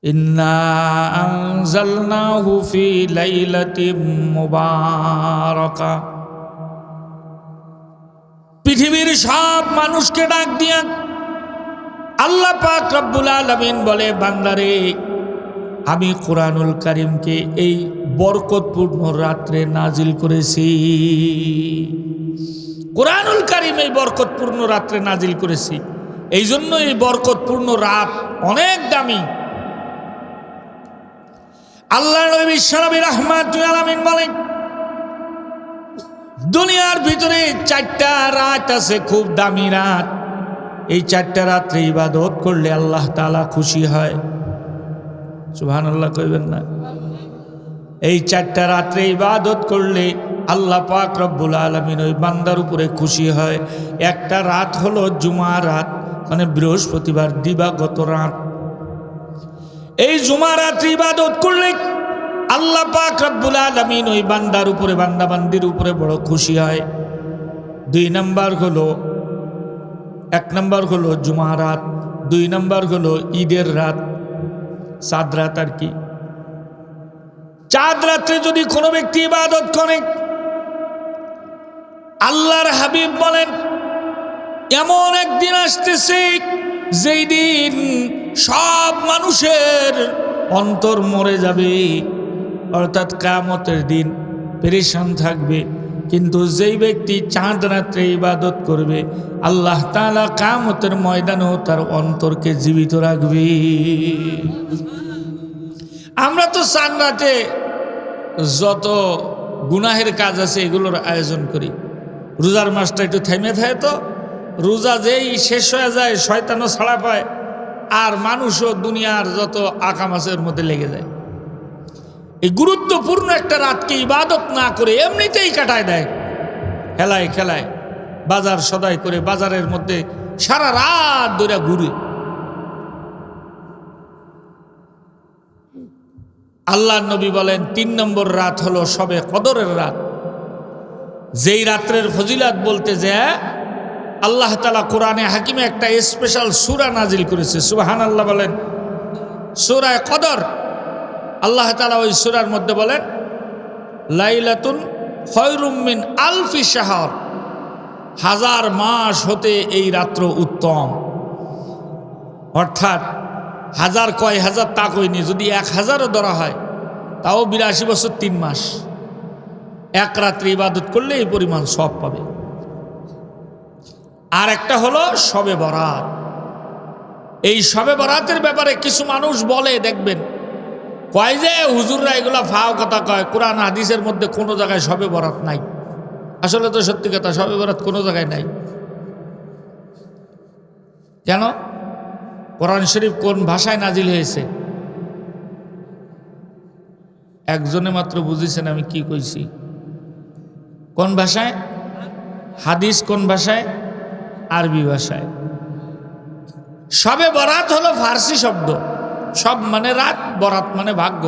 ইন্না আনজালনাহু ফি লাইলাতিন মুবারাকা। পৃথিবীর সব মানুষকে ডাক দিয়া আল্লাহ পাক রব্বুল আলামিন বলে, বান্দারে আমি কোরআনুল কারীমকে এই বরকতপূর্ণ রাত্রে নাজিল করেছি। কোরআনুল কারীম এই বরকতপূর্ণ রাত্রে নাজিল করেছি। এই জন্য এই বরকতপূর্ণ রাত অনেক দামি। আল্লাহ নবী বিশ্বনবী রাহমাতুল আলামিন বলেন, দুনিয়ার ভিতরে 4টা রাত আছে খুব দামি রাত। এই 4টা রাত্রে ইবাদত করলে আল্লাহ তাআলা খুশি হয়। সুবহানাল্লাহ কইবেন না? এই 4টা রাত্রে ইবাদত করলে আল্লাহ পাক রব্বুল আলামিন ওই বান্দার উপরে খুশি হয়। একটা রাত হলো জুমা রাত, মানে বৃহস্পতিবার দিবাগত রাত। এই জুমা রাত্রে ইবাদত করলে আল্লাহ পাক রব্বুল আলামিন ওই বান্দার উপরে, বান্দাবান্দির উপরে বড় খুশি হয়। 2 নাম্বার হলো, 1 নাম্বার হলো জুমা রাত, 2 নাম্বার হলো ঈদের রাত, চাঁদ রাত আর কি। চাঁদ রাত্রে যদি কোনো ব্যক্তি ইবাদত করে, আল্লাহর হাবিব বলেন এমন একদিন আসতেছে যেই দিন সব মানুষের অন্তর মরে যাবে, অর্থাৎ কিয়ামতের দিন পেরেশান থাকবে। কিন্তু যেই ব্যক্তি চাঁদ রাত্রে ইবাদত করবে, আল্লাহ তাআলা কিয়ামতের ময়দানেও তার অন্তরকে জীবিত রাখবে। আমরা তো চাঁদ রাতে যত গুনাহের কাজ আছে এগুলোর আয়োজন করি। রোজার মাসটা একটু থেমে থাকে, তো রোজা যেই শেষ হয়ে যায় শয়তানও ছাড়া পায়, আর মানুষও দুনিয়ার যত আকাম আছে এর মধ্যে লেগে যায়। এই গুরুত্বপূর্ণ একটা রাতকে ইবাদত না করে এমনিতেই কাটায় দেয় খেলায় খেলায়, বাজার সদাই করে বাজারের মধ্যে সারা রাত ধরে ঘুরে। আল্লাহর নবী বলেন 3 নম্বর রাত হলো শবে কদরের রাত। যেই রাত্রের ফজিলাত বলতে যায় আল্লাহ তাআলা কোরআনে হাকিমে একটা স্পেশাল সূরা নাজিল করেছে। সুবহানাল্লাহ বলেন। সূরা কদর, আল্লাহ তাআলা ওই সূরার মধ্যে বলেন লাইলাতুন খায়রুম মিন আলফি শাহর, 1000 মাস হতে এই রাত্র উত্তম। অর্থাৎ 1000 কয় হাজার তা কইনি, যদি 1000ও ধরা হয় তাও 82 বছর 3 মাস। এক রাত্রে ইবাদত করলে এই পরিমাণ সওয়াব পাবে। আর একটা হলো শবে বরাত। এই শবে বরাতের ব্যাপারে কিছু মানুষ বলে, দেখবেন কয় যে হুজুররা এগুলা ফাও কথা কয়, কোরআন হাদিসের মধ্যে কোনো জায়গায় শবে বরাত নাই। আসলে তো সত্যি কথা, শবে বরাত কোনো জায়গায় নাই। কেন? কোরআন শরীফ কোন ভাষায় নাজিল হয়েছে? একজনে মাত্র বুঝেছেন আমি কি কইছি। কোন ভাষায়? হাদিস কোন ভাষায়? আরবি ভাষায়। শবে বরাত হলো ফার্সি শব্দ। সব মানে রাত, বরাত মানে ভাগ্য।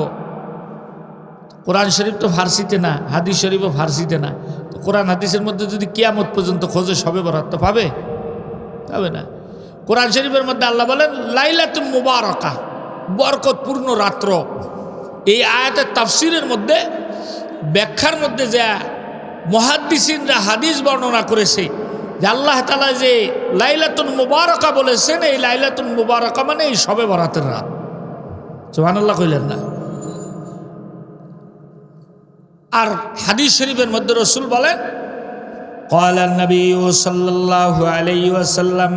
কোরআন শরীফ তো ফার্সিতে না, হাদিস শরীফও ফার্সিতে না। তো কোরআন হাদিসের মধ্যে যদি কিয়ামত পর্যন্ত খোঁজে শবে বরাত, তো পাবে? পাবে না। কোরআন শরীফের মধ্যে আল্লাহ বলেন লাইলাতুন মুবারাকা, বরকতপূর্ণ রাত্র। এই আয়াতের তাফসিরের মধ্যে, ব্যাখ্যার মধ্যে যে মুহাদ্দিসিনরা হাদিস বর্ণনা করেছে যে আল্লাহ তাআলা যে লাইলাতুন মুবারাকা বলেছেন, এই লাইলাতুন মুবারাকা মানে এই শবে বরাতের রাত। সুবহানাল্লাহ কইলেন না? আর হাদিস শরীফের মধ্যে রাসূল বলেন ক্বালা নবী সাল্লাল্লাহু আলাইহি ওয়াসাল্লাম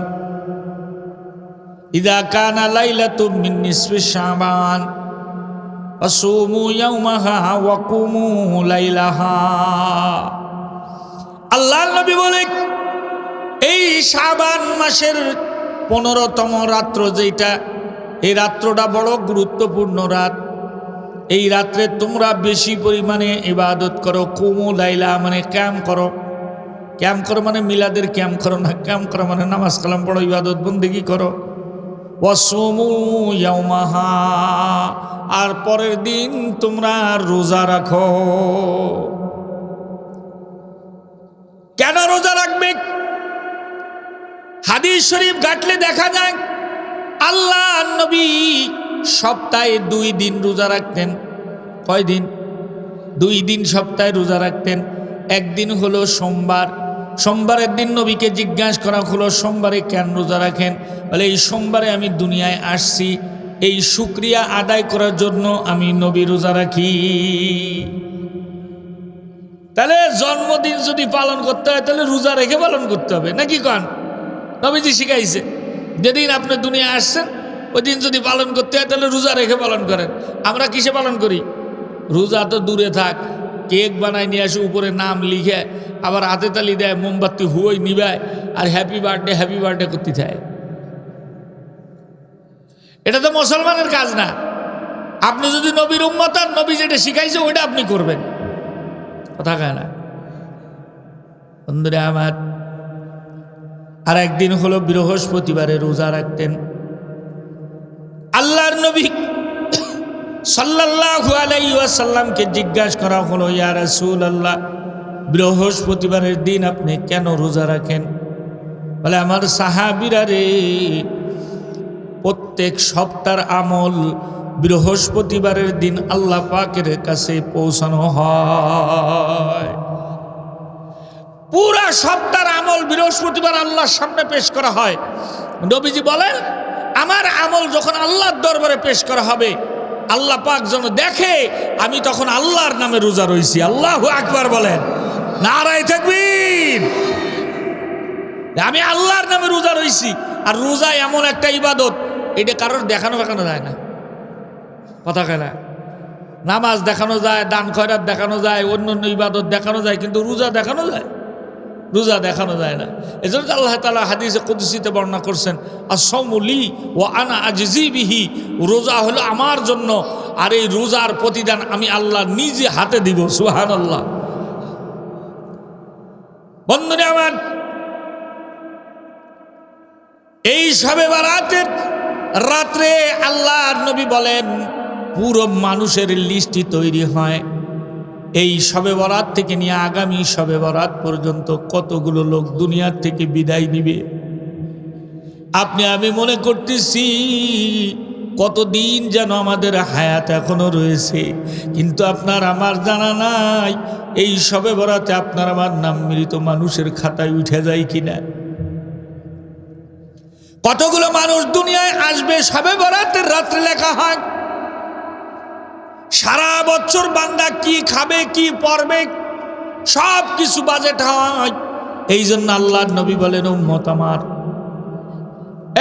ইযা কানা লাইলাতুম মিন নিসফি শাবান ফাসুমু ইয়াওমাহা ওয়া কুমু লাইলাহা। আল্লাহর নবী বলে এই শাবান মাসের 15তম রাত্র যেটা, এই রাত্রটা বড় গুরুত্বপূর্ণ রাত। এই রাত্রে তোমরা বেশি পরিমাণে ইবাদত করো। কুমু লাইলা মানে ক্যাম্প করো। ক্যাম্প করো মানে মিলাদের ক্যাম্প করো না, ক্যাম্প করো মানে নামাজ কালাম পড়ো, ইবাদত বন্দেগী করো। ওয়াসুমু ইয়াওমাহা, আর পরের দিন তোমরা রোজা রাখো। কেন রোজা রাখবে? হাদিস শরীফ ঘাটলে দেখা যায় আল্লাহ নবী সপ্তাহে 2 দিন রোজা রাখতেন। কয় দিন? 2 দিন সপ্তাহে রোজা রাখতেন। একদিন হলো সোমবার। সোমবারের দিন নবীকে জিজ্ঞাসা করা হলো, সোমবারে কেন রোজা রাখেন? বলে, এই সোমবারে আমি দুনিয়ায় আসছি, এই শুকরিয়া আদায় করার জন্য আমি নবী রোজা রাখি। তাহলে জন্মদিন যদি পালন করতে হয় তাহলে রোজা রেখে পালন করতে হবে নাকি কন? নবীজি শিখাইছে যেদিন আপনি দুনিয়া আসছেন ওই দিন যদি পালন করতে হয় তাহলে রোজা রেখে পালন করেন। আমরা কিসে পালন করি? রোজা তো দূরে থাক, কেক বানায় নিয়ে আসে, উপরে নাম লিখে, আবার হাতে তালি দেয়, মোমবাতি হুয়োই নিবায়, আর হ্যাপি বার্থডে করতে থাকে। এটা তো মুসলমানের কাজ না। আপনি যদি নবীর উম্মত হন, নবী যেটা শিখাইছে ওইটা আপনি করবেন। কথা কয় না বন্ধুরা আমার। আর একদিন হলো বৃহস্পতিবারে রোজা রাখতেন। আল্লাহর নবী সাল্লাল্লাহু আলাইহি ওয়াসাল্লামকে জিজ্ঞাসা করা হলো, ইয়া রাসূলুল্লাহ, বৃহস্পতিবারের দিন আপনি কেন রোজা রাখেন? বলে, আমার সাহাবীরা রে, প্রত্যেক সপ্তাহের আমল বৃহস্পতিবারের দিন আল্লাহ পাকের কাছে পৌঁছানো হয়। পুরা সপ্তাহের আমল বৃহস্পতিবার আল্লাহর সামনে পেশ করা হয়। নবীজি বলেন, আমার আমল যখন আল্লাহর দরবারে পেশ করা হবে, আল্লাহ পাক যেন দেখে আমি তখন আল্লাহর নামে রোজা রইছি। আল্লাহু আকবার বলেন, নারায়ে তাকবীর। আমি আল্লাহর নামে রোজা রইছি। আর রোজা এমন একটা ইবাদত, এটা কারোর দেখানো যায় না। কথা কয় না? নামাজ দেখানো যায়, দান খয়রাত দেখানো যায়, অন্য অন্য ইবাদত দেখানো যায়, কিন্তু রোজা দেখানো যায়? রোজা দেখানো যায় না। এজন্য আল্লাহ তাআলা হাদিসে কুদসিতে বর্ণনা করছেন, আস-সাওমু লি ওয়া আনা আজজি বিহি, রোজা হলো আমার জন্য, আর এই রোজার প্রতিদান আমি আল্লাহ নিজে হাতে দিব। সুবহানাল্লাহ। বন্ধুরা আমার, এই শবে বারাতের রাত্রে আল্লাহর নবী বলেন, পুরো মানুষের লিস্টটি তৈরি হয়। এই শবে বরাত থেকে নিয়ে আগামী শবে বরাত পর্যন্ত কতগুলো লোক দুনিয়ার থেকে বিদায় নিবে। আপনি আমি মনে করতেছি কতদিন যেন আমাদের হায়াত এখনো রয়েছে, কিন্তু আপনার আমার জানা নাই এই শবে বরাতে আপনার আমার নাম মৃত মানুষের খাতায় উঠে যায় কিনা। কতগুলো মানুষ দুনিয়ায় আসবে শবে বরাতের রাত্রে লেখা হয়। সারা বছর বান্দা কি খাবে, কি পরবে, সব কিছু বাজেট হয়। এই জন্য আল্লাহর নবী বলেন, উম্মত আমার,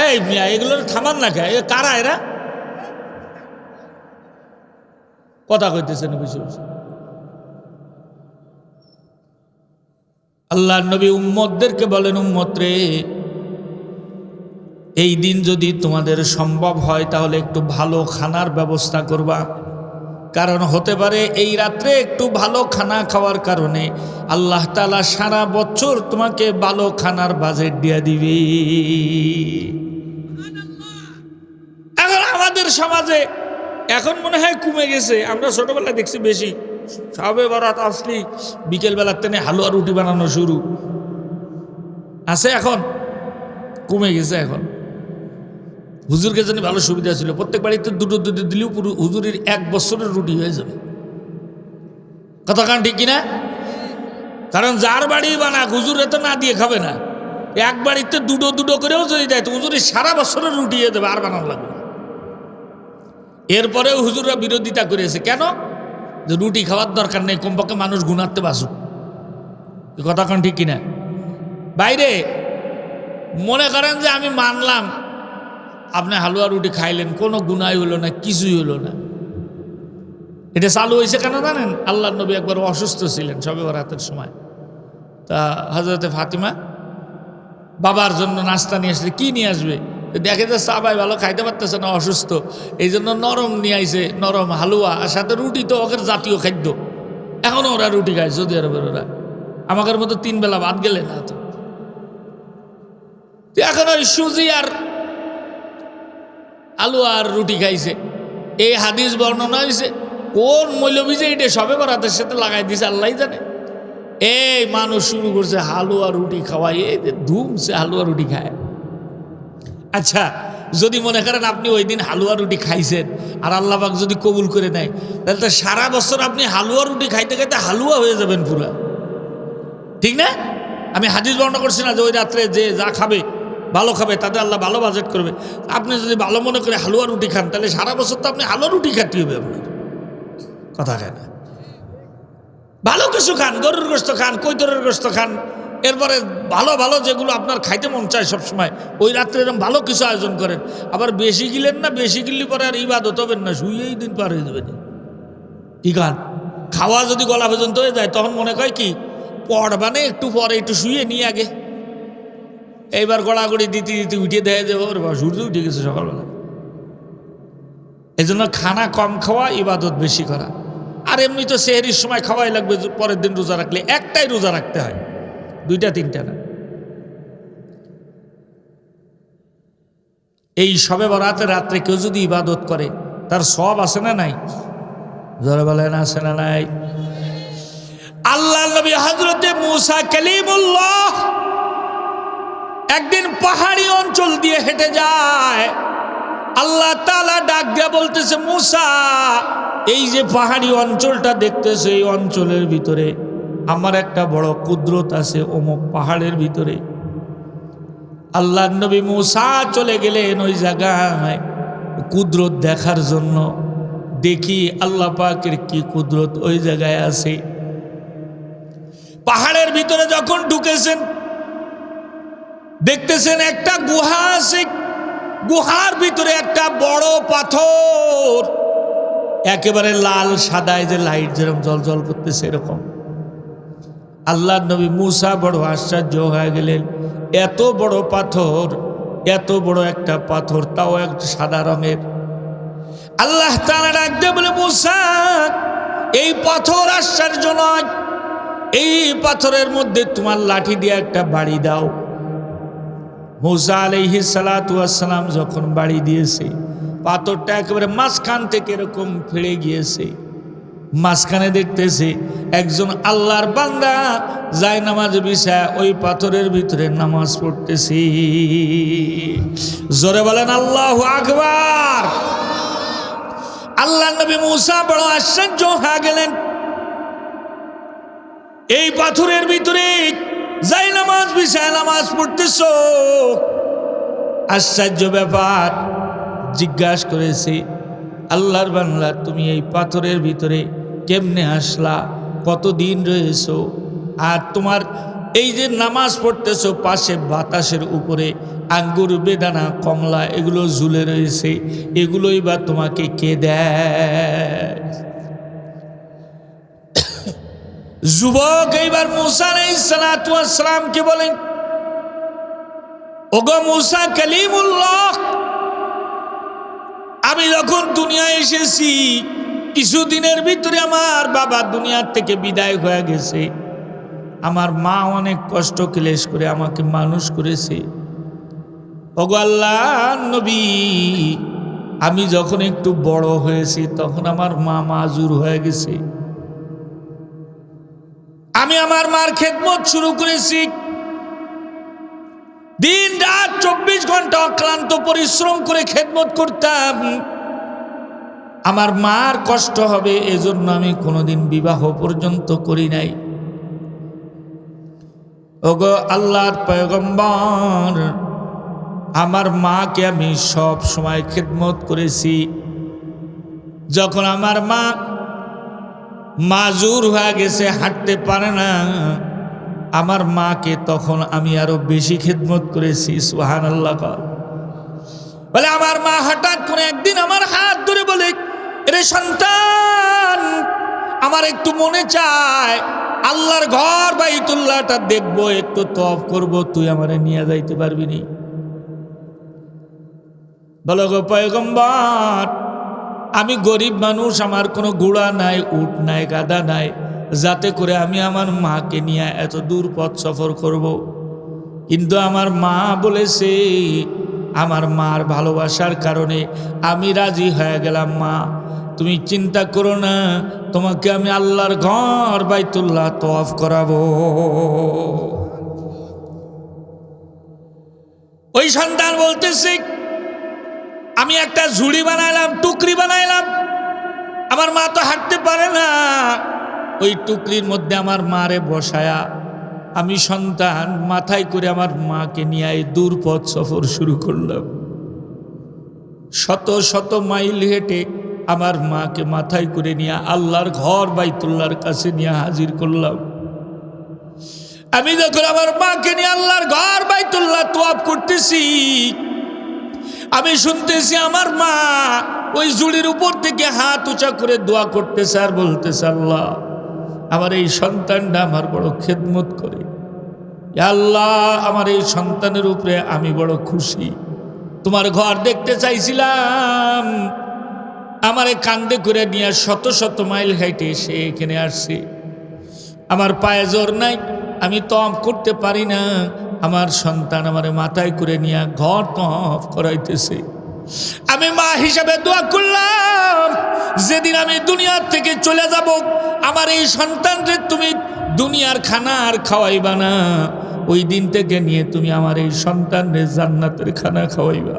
এই মিয়া এগুলোর থামান না খায়, কারা এরা? কথা কইতেছেন আল্লাহর নবী উম্মতদেরকে বলেন, উম্মত রে, এই দিন যদি তোমাদের সম্ভব হয় তাহলে একটু ভালো খানার ব্যবস্থা করবা। কারণ হতে পারে এই রাত্রে একটু ভালো খানা খাওয়ার কারণে আল্লাহ তাআলা সারা বছর তোমাকে ভালো খানার বাজেট দিয়ে দিবে। এখন আমাদের সমাজে এখন মনে হয় কমে গেছে। আমরা ছোটবেলায় দেখছি বেশি, শবে বরাত আসলি বিকেলবেলার টেনে হালুয়া রুটি বানানো শুরু আছে। এখন কমে গেছে। এখন হুজুরকে জন্য ভালো সুবিধা ছিল, প্রত্যেক বাড়িতে দুটো দিলেও পুরো হুজুরের 1 বছরের রুটি হয়ে যাবে। কথা কান ঠিক কিনা? কারণ যার বাড়ি বানাক হুজুরে তো না দিয়ে খাবে না। এক বাড়িতে দুটো করেও যদি দেয় তো হুজুরের সারা বছরের রুটি হয়ে যাবে, আর বানানো লাগবে না। এরপরেও হুজুররা বিরোধিতা করেছে, কেন? যে রুটি খাওয়ার দরকার নেই, কমপক্ষে মানুষ গুনাতে বাসুক। কথা কান ঠিক কিনা? বাইরে মনে করেন যে আমি মানলাম আপনি হালুয়া রুটি খাইলেন, কোনো গুনাই হলো না, কিছুই হলো না। এটা চালু হয়েছে কেন জানেন? আল্লাহর নবী একবার অসুস্থ ছিলেন শবে বরাতের সময়। তা হযরতে ফাতিমা বাবার জন্য নাস্তা নিয়ে আসলে, কি নিয়ে আসবে? দেখে যে সাহাবাই ভালো খাইতে পারতেছে না, অসুস্থ, এই জন্য নরম নিয়ে আইছে, নরম হালুয়া, আর সাথে রুটি তো ওদের জাতীয় খাদ্য। এখনও ওরা রুটি খায় সৌদি আরবের। ওরা আমাদের মতো 3 বেলা ভাত গেলে না তো। এখন ওই সুজি আর আলু আর রুটি খাইছে। এই হাদিস বর্ণনা হয়েছে, কোন মৌলবী এটা শবে বরাতের সাথে লাগাই দিছে আল্লাহ জানে। এই মানুষ শুরু করছে হালুয়া রুটি খাওয়াই, এই যে ধুমছে হালুয়া রুটি খায়। আচ্ছা, যদি মনে করেন আপনি ওই দিন হালুয়া রুটি খাইছেন আর আল্লাহ পাক যদি কবুল করে নেয়, তাহলে তো সারা বছর আপনি হালুয়া রুটি খাইতে খাইতে হালুয়া হয়ে যাবেন পুরা, ঠিক না? আমি হাদিস বর্ণনা করছি না যে ওই রাত্রে যে যা খাবে ভালো খাবে তাদের আল্লাহ ভালো বাজেট করবে। আপনি যদি ভালো মনে করে হালুয়া রুটি খান, তাহলে সারা বছর তো আপনি হালুয়া রুটি খাতে হবে আপনার। কথা খায় না, ভালো কিছু খান, গরুর গোশত খান, কৈতরের গোশত খান, এরপরে ভালো ভালো যেগুলো আপনার খাইতে মন চায় সবসময়, ওই রাত্রে এরকম ভালো কিছু আয়োজন করেন। আবার বেশি গিলেন না, বেশি গিললে পরে আর ইবাদত হবেন না, শুয়েই দিন পার হয়ে যাবেন। কি খান, খাওয়া যদি গলা পর্যন্ত হয়ে যায় তখন মনে হয় কি পড়বানে একটু পরে একটু শুয়ে নিয়ে আগে, এইবার গড়াগড়ি দিতে দিতে উঠে দেয় যে ওর সূর্য উঠে গেছে সকালবেলা। এই জন্য খানা কম খাওয়া, ইবাদত বেশি করা। আর এমনি তো সেহরির সময় খাওয়াই লাগবে, পরের দিন রোজা রাখলে একটাই রোজা রাখতে হয়, দুইটা তিনটা না। এই শবে বরাতের রাত্রে কেউ যদি ইবাদত করে তার সব আছে না নাই? জোরে বলেন আছে না নাই? আল্লাহ নবী হযরতে মূসা কালিমুল্লাহ একদিন পাহাড়ি অঞ্চল দিয়ে হেঁটে যায়। আল্লাহ তাআলা ডাক দিয়ে বলতেছে, মূসা এই যে পাহাড়ি অঞ্চলটা দেখতেছে, এই অঞ্চলের ভিতরে আমার একটা বড় কুদরত আছে, অমুক পাহাড়ের ভিতরে। আল্লাহ নবী মূসা চলে গেলেন ওই জায়গায় কুদরত দেখার জন্য। দেখি আল্লাহ পাকের কি কুদরত ওই জায়গায় আছে। পাহাড়ের ভিতরে যখন ঢুকেছেন, দেখতেছেন একটা গুহা আছে, গুহার ভিতরে একটা বড় পাথর, একেবারে লাল সাদায় যে লাইট যেরকম জল জল করতেছে এরকম। আল্লাহ নবী মূসা বড় আশ্চর্য হয়ে গেলেন, এত বড় পাথর, এত বড় একটা পাথর, তাও একটু সাদা রঙের। আল্লাহ তাআলা ডাক দিয়ে বলে, মূসা এই পাথর আশ্চর্য নয়, এই পাথরের মধ্যে তোমার লাঠি দিয়ে একটা বাড়ি দাও। মূসা আলাইহিস সালাতু ওয়াস সালাম যখন বাড়ি দিয়েছে, পাথরটা একেবারে মাঝখান থেকে এরকম ফেড়ে গিয়েছে। মাঝখানে দেখতেছে একজন আল্লাহর বান্দা যায় নামাজ বিছায় ওই পাথরের ভিতরে নামাজ পড়তেছে। জোরে বলেন আল্লাহু আকবার। আল্লাহ নবী মূসা বড় আশ্চর্য হয়ে গেলেন, এই পাথরের ভিতরে যাই নামাজ বিছায় নামাজ পড়তেছো, আশ্চর্য ব্যাপার। জিজ্ঞাসা করেছে, আল্লাহর বান্দা তুমি এই পাথরের ভিতরে কেমনে আসলা, কতদিন রয়েছো, আর তোমার এই যে নামাজ পড়তেছো পাশে বাতাসের উপরে আঙ্গুর, বেদানা, কমলা এগুলো ঝুলে রয়েছে, এগুলোই বা তোমাকে কে দেয়? যুবক এইবার মূসা আলাইহিস সালাতু ওয়াস সালামকে বলেন, ওগো মূসা কালিমুল্লাহ, আমি যখন দুনিয়ায় এসেছি কিছুদিনের ভিতরে আমার বাবা দুনিয়ার থেকে বিদায় হয়ে গেছে। আমার মা অনেক কষ্ট ক্লেশ করে আমাকে মানুষ করেছে। ওগো আল্লাহর নবী, আমি যখন একটু বড় হয়েছি তখন আমার মা মাজুর হয়ে গেছে। আমি আমার মার খেদমত শুরু করেছি, দিন রাত 24 ঘন্টা অক্লান্ত পরিশ্রম করে খেদমত করতাম। আমার মার কষ্ট হবে এজন্য আমি কোনোদিন বিবাহ পর্যন্ত করি নাই। ওগো আল্লাহর পয়গম্বর, আমার মাকে আমি সব সময় খেদমত করেছি। যখন আমার মা মাজুর হয়ে গেছে, হাঁটতে পারে না, আমার মাকে তখন আমি আরো বেশি খেদমত করেছি। সুবহানাল্লাহ। বলে আমার মা হঠাৎ করে একদিন আমার হাত ধরে বলে, রে সন্তান, আমার একটু মনে চায় আল্লাহর ঘর বাইতুল্লাহটা দেখবো, একটু তওয়াফ করব, তুই আমারে নিয়ে যাইতে পারবি নি? বলো গো পয়গম্বর, আমি গরিব মানুষ, আমার কোনো ঘোড়া নাই, উট নাই, গাধা নাই, যাতে করে আমি আমার মাকে নিয়ে এত দূর পথ সফর করব। কিন্তু আমার মা বলেছে, আমার মার ভালোবাসার কারণে আমি রাজি হয়ে গেলাম। মা তুমি চিন্তা করো না, তোমাকে আমি আল্লাহর ঘর বাইতুল্লাহ তওয়াফ করাবো। ওই সন্তান বলতেছে, আমি একটা ঝুড়ি বানাইলাম, টুকরি বানাইলাম। আমার মা তো হাঁটতে পারে না, ওই টুকরির মধ্যে আমার মারে বসায়া আমি সন্তান মাথায় করে আমার মাকে নিয়ে এই দূর পথ সফর শুরু করলাম। শত শত মাইল হেঁটে আমার মাকে মাথায় করে নিয়ে আল্লাহর ঘর বাইতুল্লাহর কাছে নিয়ে হাজির করলাম। আমি যখন আমার মাকে নিয়ে আল্লাহর ঘর বাইতুল্লাহ তোয়াফ করতেছি, আমি শুনতেছি আমার মা ওই জুড়ির উপর থেকে হাত উঁচা করে দোয়া করতেছে আর বলতেছে, আল্লাহ আমার এই সন্তানটা আমার বড় খেদমত করে, আল্লাহ আমার এই সন্তানের উপরে আমি বড় খুশি। তোমার ঘর দেখতে চাইছিলাম, আমারে কান্দে করে নিয়ে শত শত মাইল হাইটে এসে এখানে আসছে। আমার পায়ে জোর নাই, আমি তফ করতে পারি না, আমার সন্তান আমারে মাথায় করে নিয়ে ঘর তফ করাইতেছে। আমি মা হিসাবে দোয়া করলাম, যেদিন আমি দুনিয়ার থেকে চলে যাব আমার এই সন্তানকে তুমি দুনিয়ার খানা আর খাওয়াইবা না, ওই দিন থেকে নিয়ে তুমি আমার এই সন্তানের জান্নাতের খানা খাওয়াইবা।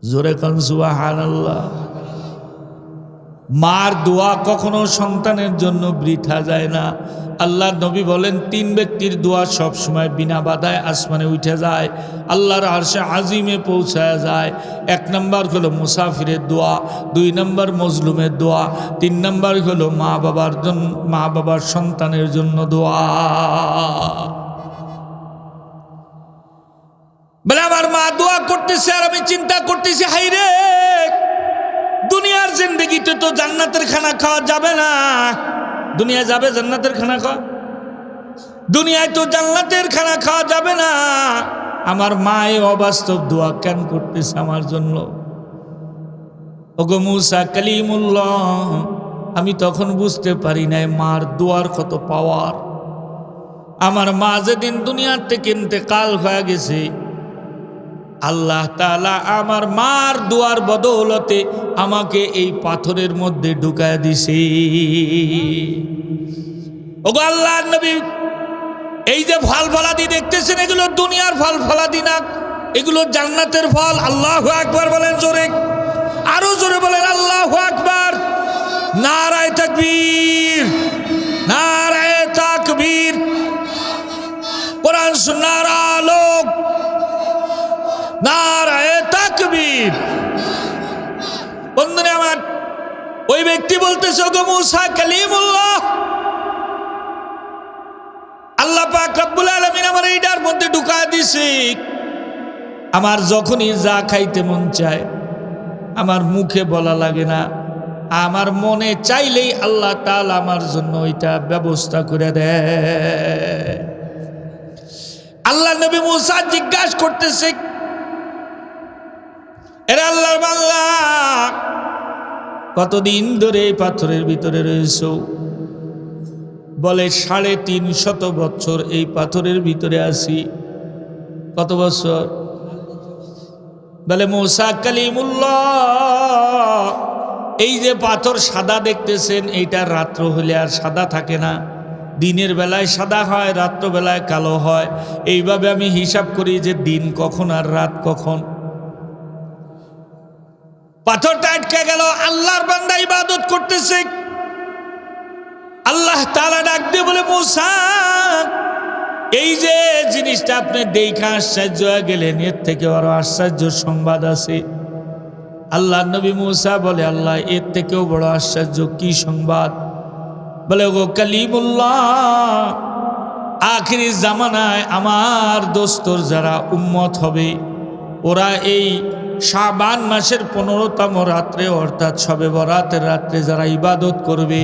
জোরে কান সুবহানাল্লাহ। মার দোয়া কখনো সন্তানের জন্য বৃথা যায় না। আল্লাহর নবী বলেন, 3 ব্যক্তির দোয়া সব সময় বিনা বাধায় আসমানে উঠে যায়, আল্লাহর আরশে আজিমে পৌঁছায় যায়। 1 নম্বর হলো মুসাফিরের দোয়া, 2 নম্বর মজলুমের দোয়া, 3 নম্বর হলো মা বাবার সন্তানের জন্য দোয়া। বলে আমার মা দোয়া করতেছে আর আমি চিন্তা করতেছি, হাইরে দুনিয়ার জিন্দেগিতে তো জান্নাতের খানা খাওয়া যাবে না। দুনিয়া যাবে জান্নাতের খানা খাওয়া? দুনিয়ায় তো জান্নাতের খানা খাওয়া যাবে না। আমার মা এই অবাস্তব দোয়া কেন করতেছে আমার জন্য? ওগো মুসা কালিমুল্লাহ, আমি তখন বুঝতে পারি নাই মার দোয়ার কত পাওয়ার। আমার মা যেদিন দুনিয়ার থেকে ইন্তেকাল হয়ে গেছে, আল্লাহ তাআলা আমার মার দোয়ার বদৌলতে আমাকে এই পাথরের মধ্যে ঢুকায় দিছে। ওগো আল্লাহর নবী, এই যে ফল ফলাদি দেখতেছেন, এগুলো দুনিয়ার ফল ফলাদি না, এগুলো জান্নাতের ফল। আল্লাহু আকবার বলেন জোরে, আরো জোরে বলেন আল্লাহু আকবার। নারায়ে তাকবীর, নারায়ে তাকবীর। কোরআন সুন্নাহর আলোক, নারায়ে তাকবীর। বন্ধুরা আমার, ওই ব্যক্তি বলতেছে, ওগো মুসা কালিমুল্লাহ, আল্লাহ পাক রব্বুল আলামিন আমার এইটার মধ্যে ঢুকায় দিছে। আমার যখনই যা খাইতে মন চায় আমার মুখে বলা লাগে না, আমার মনে চাইলেই আল্লাহ তাআলা আমার জন্য ওইটা ব্যবস্থা করে দেয়। আল্লাহ নবী মুসা জিজ্ঞাসা করতেছে, এরা আল্লাহর বান্দা, কতদিন ধরে এই পাথরের ভিতরে রয়েছো? বলে 350 বছর এই পাথরের ভিতরে আছি। কত বছর? বলে মুসা কালিমুল্লাহ, এই যে পাথর সাদা দেখতেছেন, এইটা রাত্র হলে আর সাদা থাকে না, দিনের বেলায় সাদা হয়, রাত্র বেলায় কালো হয়। এইভাবে আমি হিসাব করি যে দিন কখন আর রাত কখন। পাথরটা আটকে গেল, আল্লাহর বান্দা ইবাদত করতেছে। আল্লাহ তাআলা ডাক দিয়ে বলে, মুসা এই যে জিনিসটা আপনি দেখে আশ্চর্য হয়ে গেলেন, এর থেকে আরো আশ্চর্য সংবাদ আছে। আল্লাহ নবী মুসা বলে, আল্লাহ এর থেকেও বড় আশ্চর্য কি সংবাদ? বলে, ওগো কালিমুল্লাহ, আখিরি জামানায় আমার দোস্তর যারা উম্মত হবে, ওরা এই শাবান মাসের 15তম রাত্রে অর্থাৎ শবে বরাতের রাত্রে যারা ইবাদত করবে,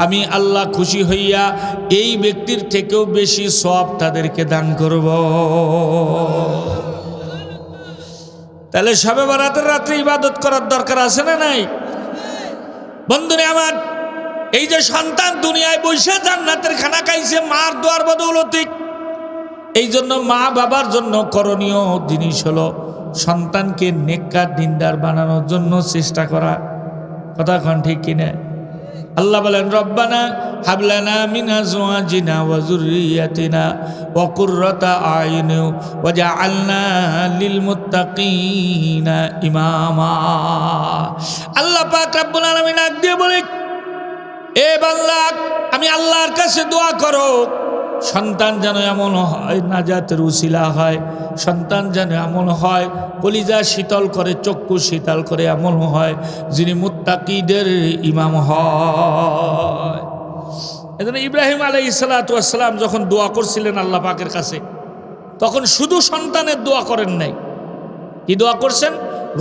আমি আল্লাহ খুশি হইয়া এই ব্যক্তির থেকেও বেশি সওয়াব তাদেরকে দান করব। তাহলে শবে বরাতের রাত্রে ইবাদত করার দরকার আছে না নাই? বন্ধুরা আমার, এই যে সন্তান দুনিয়ায় বসে জান্নাতের খানা খাইছে মার দোয়ার বদৌলতে, এই জন্য মা বাবার জন্য করণীয় জিনিস হলো সন্তানকে নেককার দিনদার বানানোর জন্য চেষ্টা করা। কথা কোন ঠিক কিনা? আল্লাহ বলেন রব্বানা হাবলানা মিন আজওয়াজিনা ওয়া যুররিয়াতিনা ওয়া কুররাতা আয়ুন ওয়াজআলনা লিল মুত্তাকিনা ইমামা। আল্লাহ পাক রব্বুল আলামিন ডাক দিয়ে বলে, এ বান্দা, আমি আল্লাহর কাছে দোয়া করো সন্তান যেন এমন হয় নাজাতের উসিলা হয়, সন্তান যেন এমন হয় কলিজা শীতল করে, চক্ষু শীতল করে, এমন হয় যিনি মুত্তাকিদের ইমাম হয়। এজন্য ইব্রাহিম আলাইহিস সালাতু ওয়াস সালাম যখন দোয়া করছিলেন আল্লাহ পাকের কাছে, তখন শুধু সন্তানের দোয়া করেন নাই, কি দোয়া করছেন?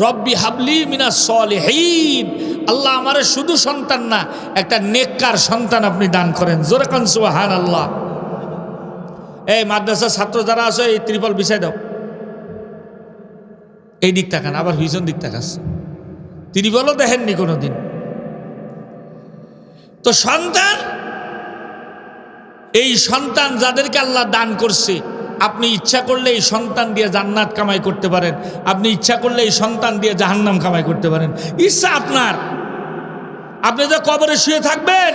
রব্বি হাবলি মিনাস সলিহিন, আল্লাহ আমারে শুধু সন্তান না, একটা নেককার সন্তান আপনি দান করেন। জোরে কান সুবহানাল্লাহ। এই মাদ্রাসার ছাত্র যারা আছে এই ত্রিপল বিছাই দাও, এই দিক তাকান, আবার পিছন দিক তাকাচ্ছে, ত্রিপলও দেখেননি কোনোদিন। তো সন্তান, এই সন্তান যাদেরকে আল্লাহ দান করছে, আপনি ইচ্ছা করলে এই সন্তান দিয়ে জান্নাত কামাই করতে পারেন, আপনি ইচ্ছা করলে এই সন্তান দিয়ে জাহান্নাম কামাই করতে পারেন, ইচ্ছা আপনার। আপনি যে কবরে শুয়ে থাকবেন,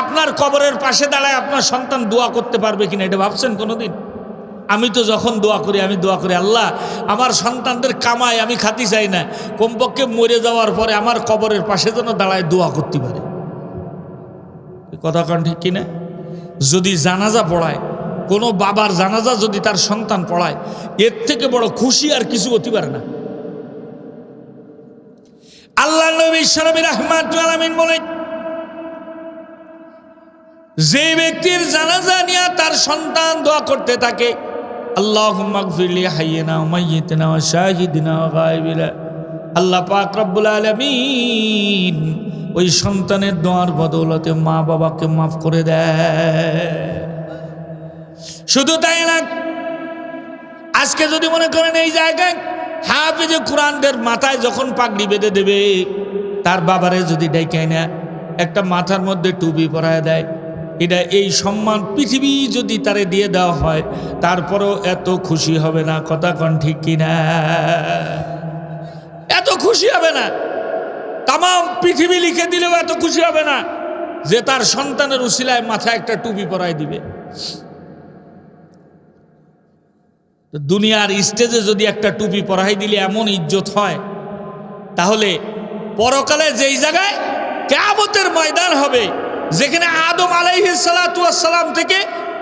আপনার কবরের পাশে দাঁড়ায় আপনার সন্তান দোয়া করতে পারবে কিনা এটা ভাবছেন কোনোদিন? আমি তো যখন দোয়া করি, আমি দোয়া করি আল্লাহ আমার সন্তানদের কামাই আমি খাতি চাই না, কমপক্ষে মরে যাওয়ার পরে আমার কবরের পাশে যেন দাঁড়ায় দোয়া করতে পারে। কথা কান ঠিক কিনা? যদি জানাজা পড়ায়, কোনো বাবার জানাজা যদি তার সন্তান পড়ায়, এর থেকে বড় খুশি আর কিছু হতে পারে না। আল্লাহ নবী সাল্লাল্লাহু আলাইহি বলেন, যে ব্যক্তির জানাজা নিয়ে তার সন্তান দোয়া করতে থাকে, আল্লাহুম্মা গফির লি হাইয়িনা ওয়া মাইয়িতিনা ওয়া শাহিদিনা ওয়া গায়বিনা, আল্লাহ পাক রব্বুল আলামিন ওই সন্তানের দোয়ার বদৌলতে মা বাবাকে মাফ করে দেয়। শুধু তাই না, আজকে যদি মনে করেন এই জায়গায় হাফেজে কোরআনদের মাথায় যখন পাগড়ি বেঁধে দেবে, তার বাবারে যদি ডাইকায় না একটা মাথার মধ্যে টুপি পরায় দেয়, এটা এই সম্মান পৃথিবী যদি তারে দিয়ে দেওয়া হয় তারপরেও এত খুশি হবে না। কথা কন ঠিক কিনা? এত খুশি হবে না, তাম পৃথিবী লিখে দিলেও এত খুশি হবে না যে তার সন্তানের উসিলায় মাথায় একটা টুপি পরায় দিবে। দুনিয়ার স্টেজে যদি একটা টুপি পরাই দিলে এমন ইজ্জত হয়, তাহলে পরকালে যেই জায়গায় কিয়ামতের ময়দান হবে, যেখানে আদম আলাইহিস সালাতু ওয়াস সালাম থেকে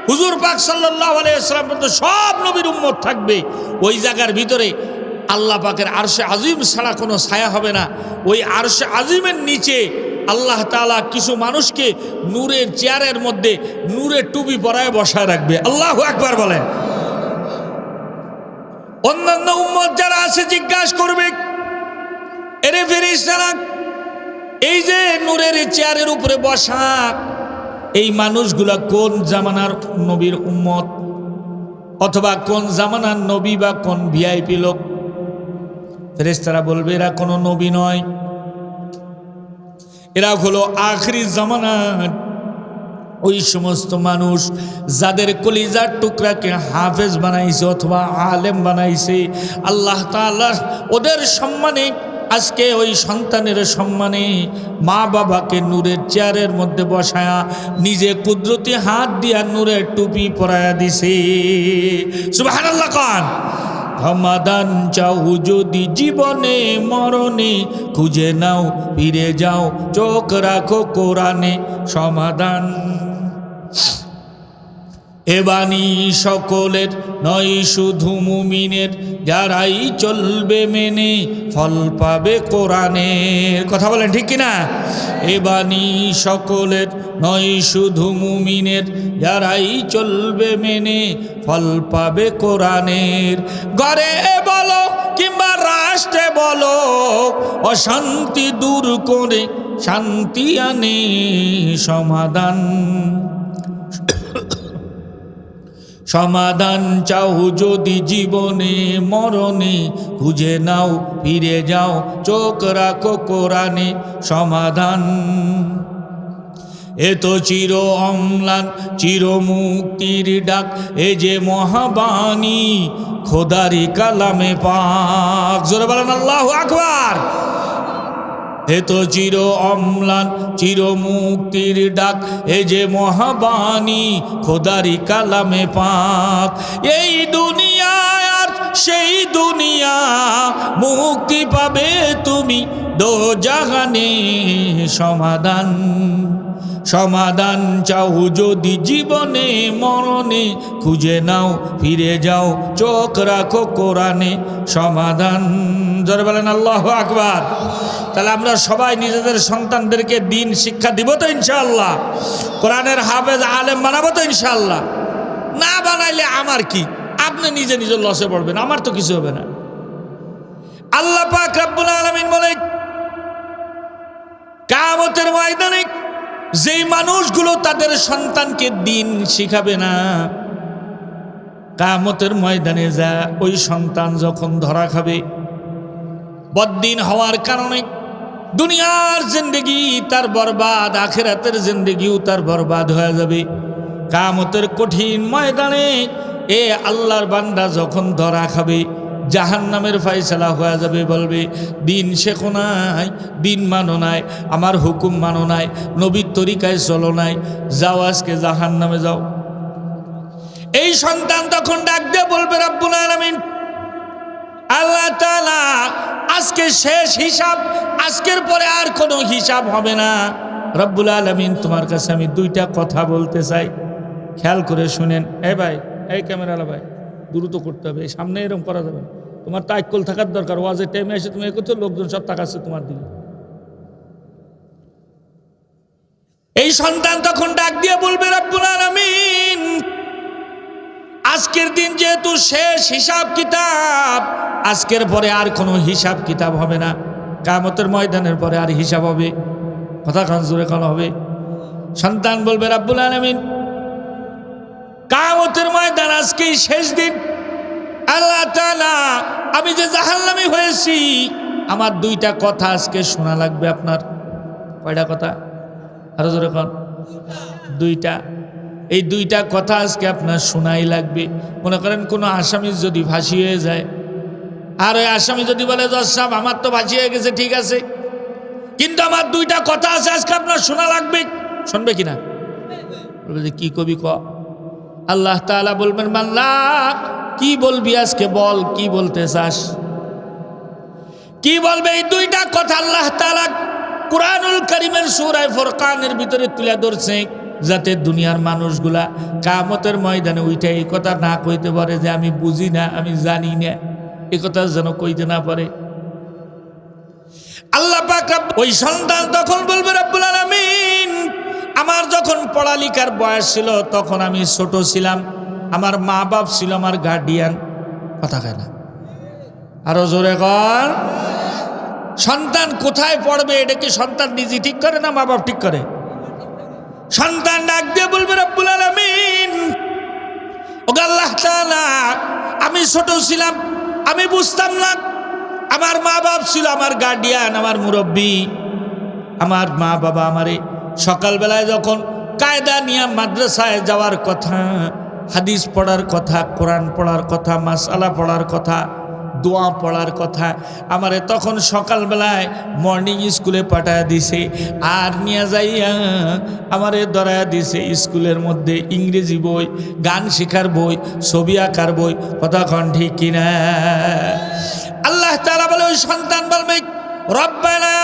হুজুর পাক সাল্লাল্লাহু আলাইহি ওয়াসাল্লাম পর্যন্ত সব নবীর উম্মত থাকবে, ওই জায়গার ভিতরে আল্লাহ পাকের আরশে আজিম ছাড়া কোনো ছায়া হবে না। ওই আরশে আজিমের নিচে আল্লাহ তাআলা কিছু মানুষকে নূরের চেয়ারের মধ্যে নূরের টুপি পরায় বসায় রাখবে। আল্লাহু আকবার বলেন। অন্যান্য উম্মত যারা আছে জিজ্ঞাসা করবে, এরে ফেরেশতারা, এই যে নূরের চেয়ারের উপরে বসা এই মানুষগুলা কোন জামানার নবীর উম্মত, অথবা কোন জামানার নবী বা কোন ভিআইপি লোক? ফেরেশতারা বলবে এরা কোনো নবী নয়, এরা হলো আখিরি জামানার ওই সমস্ত মানুষ যাদের কলিজার টুকরাকে হাফেজ বানাইছে অথবা আলেম বানাইছে। আল্লাহ তাআলা ওদের সম্মানে আজকে ওই সন্তানের সম্মানে মা বাবাকে নূরের চেয়ারের মধ্যে বসায়া নিজে কুদরতি হাত দিয়া নূরের টুপি পরায়া দিছে। সুবহানাল্লাহ কান। সমাধান চাও যদি জীবনে মরণে, খুঁজে নাও ফিরে যাও চোখ রাখো কোরআনে সমাধান। এ বাণী সকলের নয় শুধু মুমিনের, যারাই চলবে মেনে ফল পাবে কোরআনের। কথা বলেন ঠিক কিনা? এ বাণী সকলের নয় শুধু মুমিনের, যারাই চলবে মেনে ফল পাবে কোরআনের। ঘরে বলো কিংবা রাষ্ট্রে বলো, অশান্তি দূর করে শান্তি আনে সমাধান। সমাধান চাও যদি জীবনে মরণে, খুঁজে নাও ফিরে যাও চোখ রাখো কোরআনে সমাধান। এ তো চির অম্লান চির মুক্তির ডাক, এ যে মহাবাণী খোদারি কালামে পাক। জোরে বলেন আল্লাহু আকবার। এ তো চির অম্লান চির মুক্তির ডাক, এ যে মহাবাণী খোদারি কালামে পাক। এই দুনিয়া আর সেই দুনিয়া, মুক্তি পাবে তুমি দোজাহানে। সমাধান সমাধান চাও যদি জীবনে মরণে, খুঁজে নাও ফিরে যাও চোখ রাখো কোরআনে। সমাধান জোরে বলেন আল্লাহু আকবার। তাহলে আমরা সবাই নিজেদের সন্তানদেরকে দিন শিক্ষা দিব তো ইনশাআল্লাহ? কোরআনের হাফেজ আলেম বানাবো তো ইনশাআল্লাহ? না বানাইলে আমার কি, আপনি নিজে নিজে লসে পড়বেন, আমার তো কিছু হবে না। আল্লাহ পাক রব্বুল আলামিন বলে, কিয়ামতের ময়দানে যেই মানুষগুলো তাদের সন্তানকে দিন শিখাবে না, কিয়ামতের ময়দানে যা ওই সন্তান যখন ধরা খাবে, বদ্দিন হওয়ার কারণে দুনিয়ার জিন্দেগি তার বরবাদ, আখিরাতের জিন্দেগিও তার বরবাদ হয়ে যাবে। কিয়ামতের কঠিন ময়দানে এ আল্লাহর বান্দা যখন ধরা খাবে, জাহান্নামের ফয়সালা হয়ে যাবে। বলবে দিন শেখো নাই, দিন মানো নাই, আমার হুকুম মানো নাই, নবীর তরিকায় চলো নাই, যাও আজকে জাহান্নামে যাও। এই সন্তান তখন ডাক দিয়ে বলবে, রব্বুল আলামিন আল্লাহ তাআলা আজকে শেষ হিসাব, আজকের পরে আর কোনো হিসাব হবে না। রব্বুল আলামিন তোমার কাছে আমি দুইটা কথা বলতে চাই, খেয়াল করে শুনেন। এই ভাই, এই ক্যামেরালা ভাই, দ্রুত করতে হবে, সামনে এরকম করা যাবে না। তোমার তাইক্কুল থাকার দরকার, ওয়াজের টাইমে এসে তুমি করছো, লোকজন সব তাকাচ্ছে তোমার দিকে। এই সন্তান তখন ডাক দিয়ে বলবে, রব্বুল আলামিন আজকের দিন যেহেতু শেষ হিসাব কিতাব, আজকের পরে আর কোনো হিসাব কিতাব হবে না, কিয়ামতের ময়দানের পরে আর হিসাব হবে। কথা কান জোরে কান হবে। সন্তান বলবে, রব্বুল আলামিন কিয়ামতের ময়দান আজকেই শেষ দিন, আল্লাহ তাআলা আমি যে জাহান্নামী হয়েছি, আমার দুইটা কথা আজকে শোনা লাগবে আপনার। কয়টা কথা? আরো জোরে কান। দুইটা। এই দুইটা কথা আজকে আপনার শোনাই লাগবে। মনে করেন কোনো আসামি যদি ফাঁসি হয়ে যায়, আর ওই আসামি যদি বলে জজ সাহেব আমার তো ফাঁসি হয়ে গেছে, ঠিক আছে, কিন্তু আমার দুইটা কথা আছে আজকে আপনার শোনা লাগবে, শুনবে কিনা? বলবে যে কি কবি ক। আল্লাহ তাআলা বলবেন, বান্দা কি বলবি আজকে, বল কি বলতে চাস, কি বলবে? এই দুইটা কথা আল্লাহ তাআলা কুরআনুল কারীমের সূরা ফুরকানের ভিতরে তুলে ধরছে, যাতে দুনিয়ার মানুষগুলা কিয়ামতের ময়দানে উঠে এই কথা না কইতে পারে যে আমি বুঝি না, আমি জানি না, এই কথা যেন কইতে না পারে। আল্লাহ পাক ওই সন্তান তখন বলবে, রব্বুল আলামিন আমার যখন পড়ালেখার বয়স ছিল তখন আমি ছোট ছিলাম, আমার মা বাপ ছিল আমার গার্ডিয়ান। কথা কয় না? আরো জোরে কর। সন্তান কোথায় পড়বে এটা কি সন্তান নিজে ঠিক করে না মা বাপ ঠিক করে? সন্তান ডাক দিয়ে বলবে, রব্বুল আলামিন ওগো আল্লাহ তাআলা আমি ছোট ছিলাম, আমি বুঝতাম না, আমার মা বাপ ছিল আমার গার্ডিয়ান, আমার মুরব্বী। আমার মা বাবা আমারে সকালবেলায় যখন কায়দা নিয়ে মাদ্রাসায় যাওয়ার কথা, হাদিস পড়ার কথা, কোরআন পড়ার কথা, মাসআলা পড়ার কথা, দোয়া পড়ার কথা, আমারে তখন সকালবেলায় মর্নিং স্কুলে পাঠায় দিছে, আর নিয়ে যাইয়া আমারে ধরায়া দিছে স্কুলের মধ্যে ইংরেজি বই, গান শেখার বই, ছবি আঁকার বই। কথা কন ঠিক কিনা? আল্লাহ তাআলা বলে ওই সন্তান বলবে, রব্বানা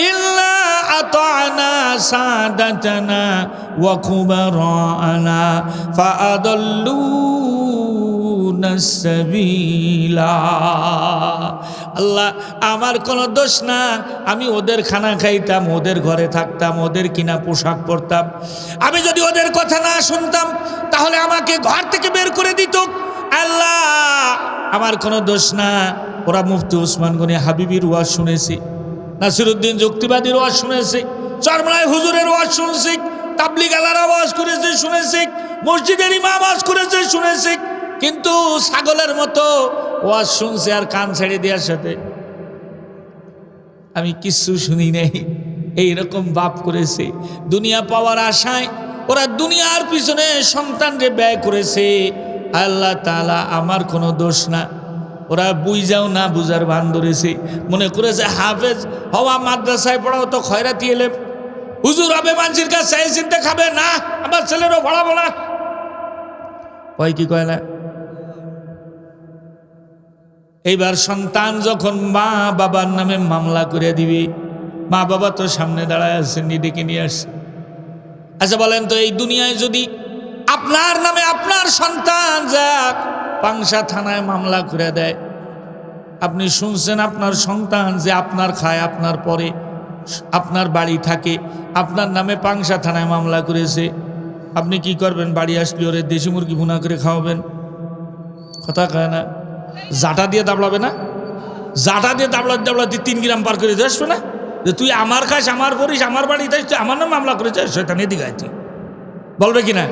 ইল্লা আতা'না সাদাতানা ওয়া কুবারানা ফাআদাল্লুনা সাবিলা। আল্লাহ আমার কোনো দোষ না, আমি ওদের খানা খাইতাম, ওদের ঘরে থাকতাম, ওদের কিনা পোশাক পরতাম, আমি যদি ওদের কথা না শুনতাম তাহলে আমাকে ঘর থেকে বের করে দিত। আল্লাহ আমার কোনো দোষ না। ওরা মুফতি উসমান গনি হাবিবির ওয়াজ শুনেছি, নাসিরউদ্দিন যুক্তিবাদীর ওয়াজ শুনেছি, চরমনাই হুজুরের ওয়াজ শুনেছি, তাবলিগ আলার ওয়াজ করেছে শুনেছি, মসজিদের ইমাম ওয়াজ করেছে শুনেছি, কিন্তু ছাগলের মতো ওয়াজ শুনছে আর কান ছেড়ে দেওয়ার সাথে আমি কিচ্ছু শুনি নাই। এইরকম বাপ করেছে। দুনিয়া পাওয়ার আশায় ওরা দুনিয়ার পিছনে সন্তানকে ব্যয় করেছে। আল্লাহ তাআলা আমার কোনো দোষ না। ওরা বুঝাও না বুঝার ভান ধরেছে, মনে করেছে হাফেজ হওয়া মাদ্রাসায় পড়াও তো খয়রাতি এলে হুজুর হবে মানুষের কাছে চাই চিনতে খাবে না, আমার ছেলেরও পড়াবো না। কয় কি কয় না? এইবার সন্তান যখন মা বাবার নামে মামলা করে দিবে, মা বাবা তো সামনে দাঁড়ায় আছেন, ডেকে নিয়ে আসছে। আচ্ছা বলেন তো, এই দুনিয়ায় যদি আপনার নামে আপনার সন্তান যাক পাংশা থানায় মামলা করে দেয়, আপনি শুনছেন আপনার সন্তান যে আপনার খায়, আপনার পরে, আপনার বাড়ি থাকে, আপনার নামে পাংশা থানায় মামলা করেছে, আপনি কি করবেন? বাড়ি আসলে ওরে দেশি মুরগি ভুনা করে খাওয়াবেন? কথা কয় না? জাটা দিয়ে দাবড়াবে না? জাটা দিয়ে দাবড়াতে 3 গ্রাম পার করে দিয়ে আসবে না? যে তুই আমার খাস, আমার পরিস, আমার বাড়ি যাইস, তুই আমার নাম মামলা করেছিস, শয়তান এদিকে আয় তুই, বলবে কিনা?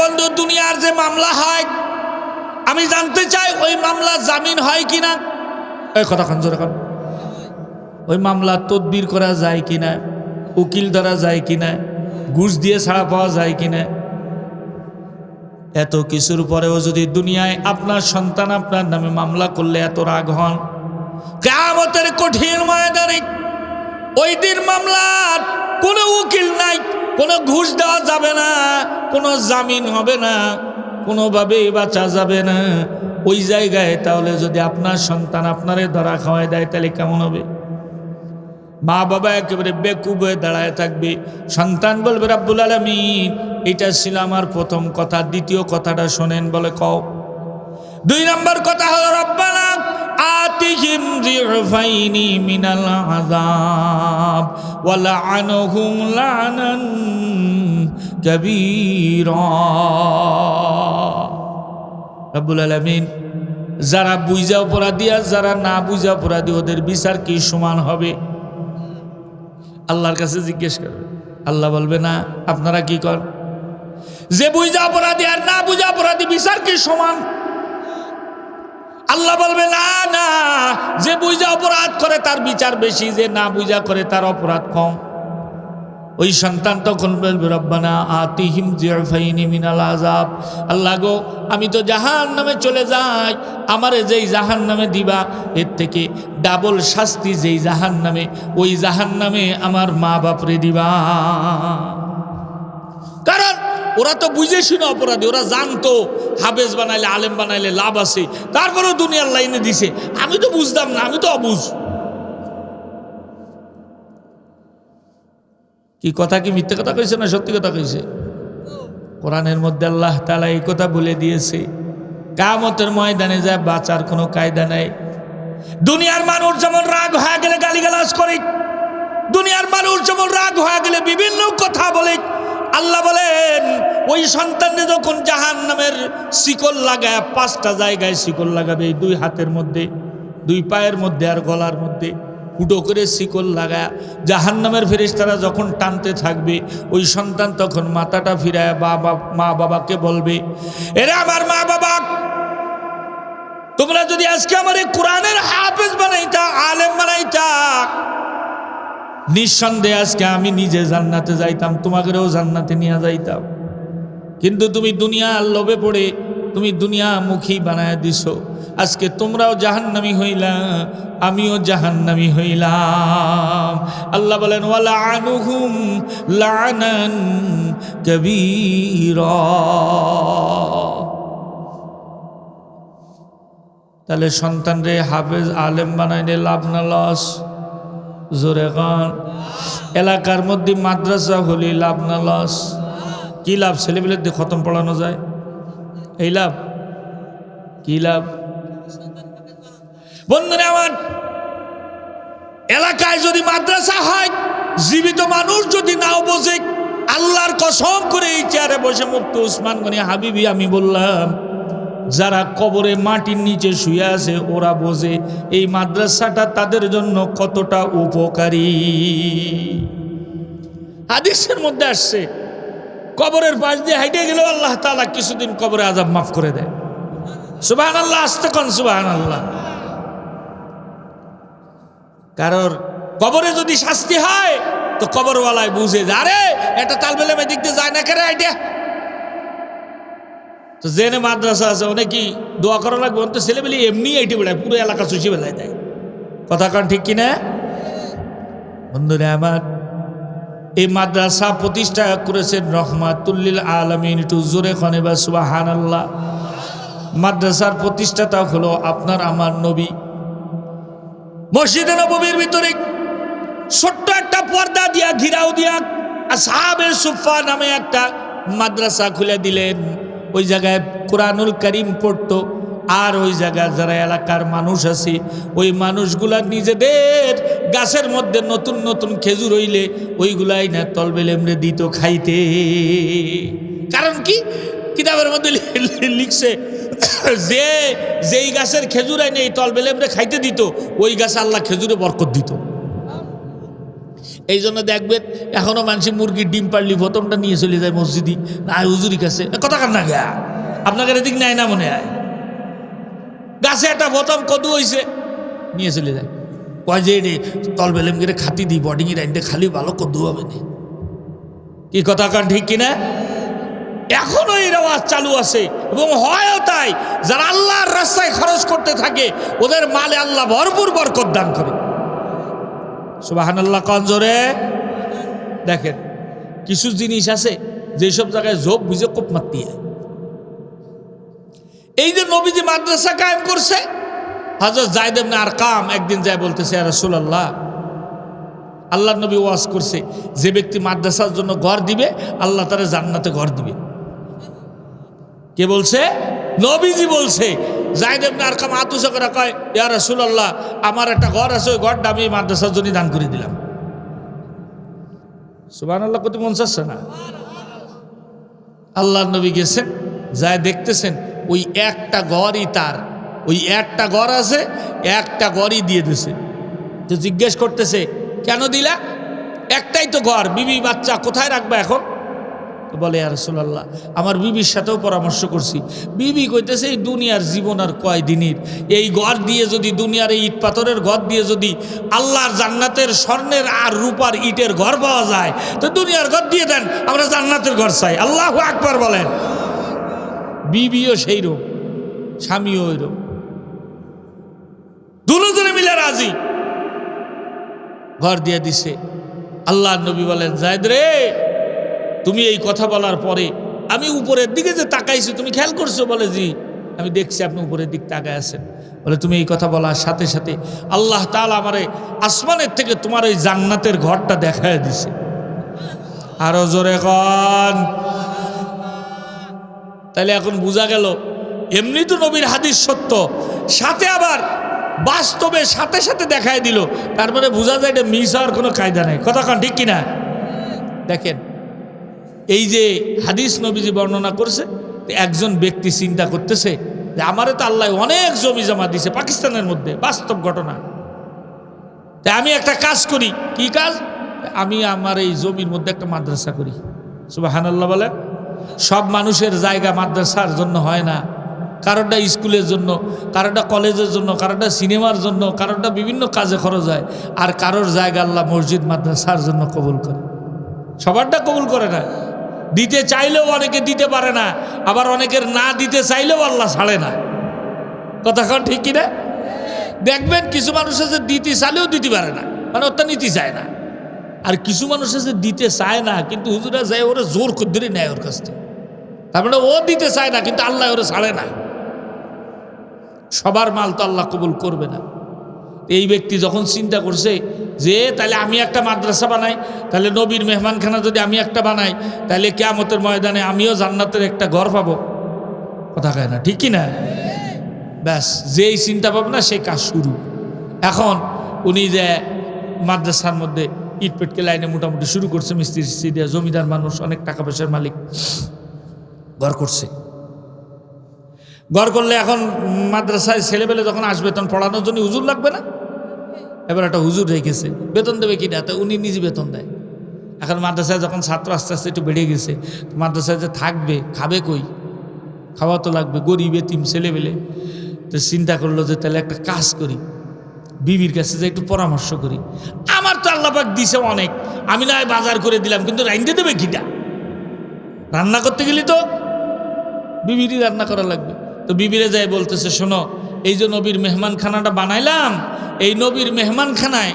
বন্ধু, দুনিয়ার যে মামলা হয় আমি জানতে চাই ওই মামলা জামিন হয় কিনা? এই কথা খান জোরে খান। ওই মামলা তদবির করা যায় কিনা, উকিল ধরা যায় কিনা, ঘুষ দিয়ে ছাড়া পাওয়া যায় কিনা? এত কিছুর পরেও যদি দুনিয়ায় আপনার সন্তান আপনার নামে মামলা করলে এত রাগ হন, কিয়ামতের কঠিন ময়দানে ওই দিন মামলার কোনো উকিল নাই, কোনো ঘুষ দেওয়া যাবে না, কোনো জামিন হবে না, কোনোভাবেই বাঁচা যাবে না ওই জায়গায়। তাহলে যদি আপনার সন্তান আপনারে ধরা খাওয়ায় দেয় তাহলে কেমন হবে? মা বাবা একেবারে বেকুব হয়ে দাঁড়ায় থাকবে, সন্তান বলবে রাব্বুল আলামিন এটা ছিল আমার প্রথম কথা, দ্বিতীয় কথাটা শোনেন, বলে কও। 2 নম্বর কথা হলো রব্বানা আতিহিম যিফাইনি মিনাল আযাব ওয়া লা'আনহুম লা'নান কাবীরা। রাব্বুল আলামিন যারা বুঝা অপরাধী আর যারা না বুঝা অপরাধী ওদের বিচার কি সমান হবে? আল্লাহর কাছে জিজ্ঞেস করবে। আল্লাহ বলবে না, আপনারা কি কর? যে বুঝা অপরাধী আর না বুঝা অপরাধী বিচার কি সমান? আল্লাহ বলবে না না, যে বুঝা অপরাধ করে তার বিচার বেশি, যে না বুঝা করে তার অপরাধ কম। ওই সন্তান তখন বলবে রব্বানা আতিহিম যিফাইনি মিনাল আযাব, আল্লাহ গো আমি তো জাহান্নামে চলে যাই, আমারে যেই জাহান্নামে দিবা এর থেকে ডাবল শাস্তি যেই জাহান্নামে, ওই জাহান্নামে আমার মা বাপরে দিবা। কারণ ওরা তো বুঝে শুনে অপরাধী, ওরা জানতো হাফেজ বানাইলে আলেম বানাইলে লাভ আছে, তারপরেও দুনিয়ার লাইনে দিছে। আমি তো বুঝতাম না, আমি তো অবুঝ। কি কথা, কি মিথ্যে কথা কইছে না সত্যি কথা কইছে? কোরআনের মধ্যে আল্লাহ তাআলা এই কথা বলে দিয়েছে, কিয়ামতের ময়দানে যায় বাঁচার কোনো কায়দা নাই। দুনিয়ার মানুষ যেমন রাগ হয়ে গেলে গালিগালাজ করে, দুনিয়ার মানুষ যেমন রাগ হয়ে গেলে বিভিন্ন কথা বলে, আল্লাহ বলেন ওই সন্তানকে যখন জাহান্নামের শিকল লাগায়, 5টা জায়গায় শিকল লাগাবে, 2 হাতের মধ্যে, 2 পায়ের মধ্যে আর গলার মধ্যে ফুটো করে শিকল লাগায় জাহান্নামের ফেরেশতারা যখন টানতে থাকবে, ওই সন্তান তখন মাথাটা ফিরায় মা বাবাকে বলবে, এরে আমার মা বাবা, তোমরা যদি আজকে আমার এই কোরআনের হাফেজ বানাইতা, আলেম বানাইতা, নিঃসন্দেহে আজকে আমি নিজে জান্নাতে যাইতাম, তোমাকেও জান্নাতে নিয়ে যাইতাম। কিন্তু তুমি দুনিয়ার লোভে পড়ে তুমি দুনিয়ামুখী বানায় দিছো, আজকে তোমরাও জাহান্নামী হইলা, আমিও জাহান্নামী হইলাম। আল্লাহ বলেন ওয়ালা'আনুহুম লা'নান কাবীরা। তাহলে সন্তানরে হাফেজ আলেম বানাইলে লাভ না লস? জোরে গান। এলাকার মধ্যে মাদ্রাসা হলে লাভ না লস? কি লাভ? ছেলেমেয়েদের দিয়ে খতম পড়ানো যায়, এই লাভ। কি লাভ? বন্ধুরা আমার, এলাকায় যদি মাদ্রাসা হয়, জীবিত মানুষ যদি নাও বোঝে, আল্লাহর কসম করে এই চেয়ারে বসে মুফতি উসমান গনি হাবিবি আমি বললাম, যারা কবরে মাটির নিচে শুয়ে আছে ওরা বোঝে এই মাদ্রাসাটা তাদের জন্য কতটা উপকারী। হাদিসের মধ্যে আসছে, কবরের পাশ দিয়ে হাইটে গেলেও আল্লাহ তাআলা কিছুদিন কবরে আযাব মাফ করে দেয়। সুবহানাল্লাহ, আস্তে কোন সুবহানাল্লাহ। কারণ কবরে যদি শাস্তি হয় তো কবরওয়ালায় বুঝে যে আরে এটা তালবেলে দিক দিয়ে যায় না, কেরে আইডিয়া তো জেনে মাদ্রাসা আছে অনেকেই দোয়া করা লাগবে, অন্ত ছেলেবেলি এমনি এইটি বেড়ায়, পুরো এলাকা চুষি বেলায় দেয়। কথা কান ঠিক কিনা? বন্ধুরা আমার, এই মাদ্রাসা প্রতিষ্ঠা করেছেন রহমাতুল্লিল আলামিন। একটু জোরে খনে বা সুবহানাল্লাহ। মাদ্রাসার প্রতিষ্ঠাতা হলো আপনার আমার নবী। মসজিদে নববীর ভিতরে ছোট্ট একটা পর্দা দিয়া ঘিরাও দিয়া আসহাবে সুফা নামে একটা মাদ্রাসা খুলে দিলেন। ওই জায়গায় কোরআনুল কারীম পড়তো, আর ওই জায়গায় যারা এলাকার মানুষ আছে ওই মানুষগুলা নিজেদের গাছের মধ্যে নতুন নতুন খেজুর হইলে ওইগুলাই না তলবেলেমরে দিত খাইতে। কারণ কি? কিতাবের মধ্যে লিখছে যে যেই গাছের খেজুর আইনে এই তলবেলেমরে খাইতে দিত ওই গাছে আল্লাহ খেজুরে বরকত দিত। এই জন্য দেখবেন এখনো মানুষ মুরগির ডিম পারলি প্রথমটা নিয়ে চলে যায় মসজিদি, না হুজুরি কাছে। কথা কার না গা আপনাকে এদিক নেয় না মনে হয়? গাছে একটা প্রথম কদু হয়েছে নিয়ে চলে যায়, কয় যে রে তলবেলেম করে খাতি দিই বডিং এর আইনতে খালি ভালো কদু হবে না। কি কথা কান ঠিক কিনা? এখনো এই রেওয়াজ চালু আছে এবং হয়ও তাই। যারা আল্লাহর রাস্তায় খরচ করতে থাকে ওদের মালে আল্লাহ ভরপুর বরকত দান করে। সুবহানাল্লাহ কোন জোরে। দেখেন কিছু জিনিস আছে যেসব জায়গায় ঝোপ বুঝে কোপ মারতে হয়। এই যে নবীজি মাদ্রাসা কায়েম করছে, হযরত যায়েদ ইবনে আরকাম একদিন যায় বলতেছে, ইয়া রাসূলুল্লাহ, আল্লাহর নবী ওয়াজ করছে যে ব্যক্তি মাদ্রাসার জন্য ঘর দিবে আল্লাহ তাআলা জান্নাতে ঘর দিবে। কে বলছে? নবীজি বলছে। যায়েদ ইবনে আরকাম আতুসা করে কয়, ইয়া রাসূলুল্লাহ, আমার একটা ঘর আছে, ওই ঘরটা আমি মাদ্রাসার জন্য দান করে দিলাম। সুবহানাল্লাহ কত মন চাচ্ছে না? আল্লাহর নবী গেছেন, যায় দেখতেছেন ওই একটা ঘরই তার, ওই একটা ঘর আছে, একটা ঘরই দিয়ে দিছে। তো জিজ্ঞেস করতেছে, কেন দিলা? একটাই তো ঘর, বিবি বাচ্চা কোথায় রাখবা এখন? বলে, ইয়া রাসূলুল্লাহ, আমার বিবির সাথেও পরামর্শ করছি। বিবি কইতেছে এই দুনিয়ার জীবন আর কয় দিনের, এই ঘর দিয়ে যদি দুনিয়ার এই ইট পাথরের ঘর দিয়ে যদি আল্লাহর জান্নাতের স্বর্ণের আর রূপার ইটের ঘর পাওয়া যায় তো দুনিয়ার ঘর দিয়ে দেন, আমরা জান্নাতের ঘর চাই। আল্লাহু আকবার বলেন। বিবিও সেই রূপ, স্বামীও ওই রূপ, দুজনে মিলে রাজি, ঘর দিয়ে দিছে। আল্লাহর নবী বলেন, যায়েদ রে, তুমি এই কথা বলার পরে আমি উপরের দিকে যে তাকাইছি তুমি খেয়াল করছো? বলে, জি আমি দেখছি আপনি উপরের দিক তাকায় আছেন। বলে, তুমি এই কথা বলার সাথে সাথে আল্লাহ তাআলা আমারে আসমানের থেকে তোমার ওই জান্নাতের ঘরটা দেখায় দিছে। আরো জোরে কন। তাহলে এখন বোঝা গেল এমনি তো নবীর হাদিস সত্য, সাথে আবার বাস্তবে সাথে সাথে দেখায় দিল, তারপরে বোঝা যায় এটা মিস হওয়ার কোনো কায়দা নেই। কথা কন ঠিক কিনা? দেখেন এই যে হাদিস নবীজি বর্ণনা করছে, একজন ব্যক্তি চিন্তা করতেছে যে আমারে তো আল্লাহ অনেক জমি জমা দিছে পাকিস্তানের মধ্যে, বাস্তব ঘটনা। তাই আমি একটা কাজ করি। কি কাজ? আমি আমার এই জমির মধ্যে একটা মাদ্রাসা করি। সুবহানাল্লাহ বলে। সব মানুষের জায়গা মাদ্রাসার জন্য হয় না, কারোটা স্কুলের জন্য, কারোটা কলেজের জন্য, কারোটা সিনেমার জন্য, কারোটা বিভিন্ন কাজে খরচ হয়, আর কারোর জায়গা আল্লাহ মসজিদ মাদ্রাসার জন্য কবুল করে। সবারটা কবুল করে না। দিতে চাইলেও অনেকে দিতে পারে না, আবার অনেকের না দিতে চাইলেও আল্লাহ ছাড়ে না। কথা কন ঠিক কিনা? দেখবেন কিছু মানুষ আছে দিতে চাইলেও দিতে পারে না, মানে ওটা নিতে চায় না। আর কিছু মানুষ আছে দিতে চায় না কিন্তু হুজুরা যায় ওরা জোর করে নেয় ওর কাছ থেকে, তার মানে ও দিতে চায় না কিন্তু আল্লাহ ওরা ছাড়ে না। সবার মাল তো আল্লাহ কবুল করবে না। এই ব্যক্তি যখন চিন্তা করছে যে তাহলে আমি একটা মাদ্রাসা বানাই, তাহলে নবীর মেহমানখানা যদি আমি একটা বানাই তাহলে কিয়ামতের ময়দানে আমিও জান্নাতের একটা ঘর পাবো। কথা কয় না ঠিক কি না? ব্যাস যেই চিন্তা ভাবনা সেই কাজ শুরু। এখন উনি যে মাদ্রাসার মধ্যে ইট পেটকে লাইনে মোটামুটি শুরু করছে, মিস্ত্রি দিয়ে, জমিদার মানুষ, অনেক টাকা পয়সার মালিক, ঘর করছে। ঘর করলে এখন মাদ্রাসায় ছেলেবেলে যখন আসবে তখন পড়ানোর জন্য হুজুর লাগবে না? এবার একটা হুজুর রেখেছে, বেতন দেবে কিনা? তো উনি নিজে বেতন দেয়। এখন মাদ্রাসায় যখন ছাত্র আস্তে আস্তে একটু বেড়ে গেছে, মাদ্রাসায় যে থাকবে, খাবে কই? খাওয়া তো লাগবে, গরিব এতিম ছেলেবেলে। তো চিন্তা করলো যে তাহলে একটা কাজ করি, বিবির কাছে যে একটু পরামর্শ করি। আমার তো আল্লাহ পাক দিছে অনেক, আমি না হয় বাজার করে দিলাম, কিন্তু রাইন্দে দেবে কিটা? রান্না করতে গেলি তো বিবিরই রান্না করা লাগবে। তো বিবিরে যায় বলতেছে, শোনো, এই যে নবীর মেহমানখানাটা বানাইলাম, এই নবীর মেহমানখানায়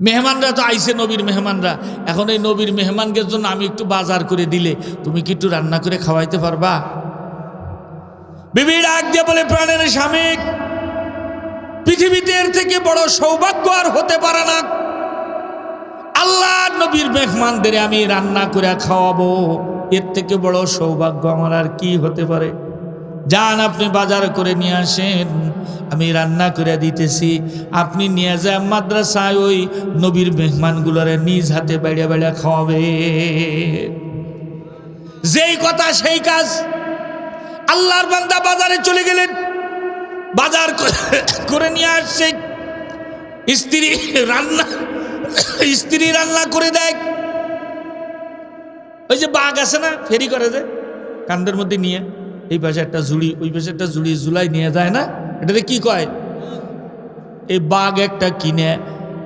মেহমানরা তো আইসে, নবীর মেহমানরা, এখন এই নবীর মেহমানদের জন্য আমি একটু বাজার করে দিলে তুমি কি একটু রান্না করে খাওয়াইতে পারবা? বিবি ডাক দিয়ে বলে, প্রাণের স্বামী, পৃথিবীতে এর থেকে বড় সৌভাগ্য আর হতে পারে না। আল্লাহ নবীর মেহমানদের আমি রান্না করে খাওয়াবো, এর থেকে বড় সৌভাগ্য আমার আর কি হতে পারে? যান, আপনি বাজার করে নিয়ে আসেন, আমি রান্না করে দিতেছি, আপনি নিয়ে যান মাদ্রাসায়, ওই নবীর মেহমানগুলোরে নিজ হাতে বেড়ে বেড়ে খাওয়াবে। যেই কথা সেই কাজ। আল্লাহর বান্দা বাজারে চলে গেলেন, বাজার করে নিয়ে আসছে, স্ত্রী রান্না করে দেয়। ওই যে বাঘ আছে না, ফেরি করে যে কান্দের মধ্যে নিয়ে, এই পাশে একটা ঝুড়ি, ওই পাশে একটা ঝুড়ি, ঝুলাই নিয়ে যায় না, এটাতে কি কয়? এই বাঘ একটা কিনে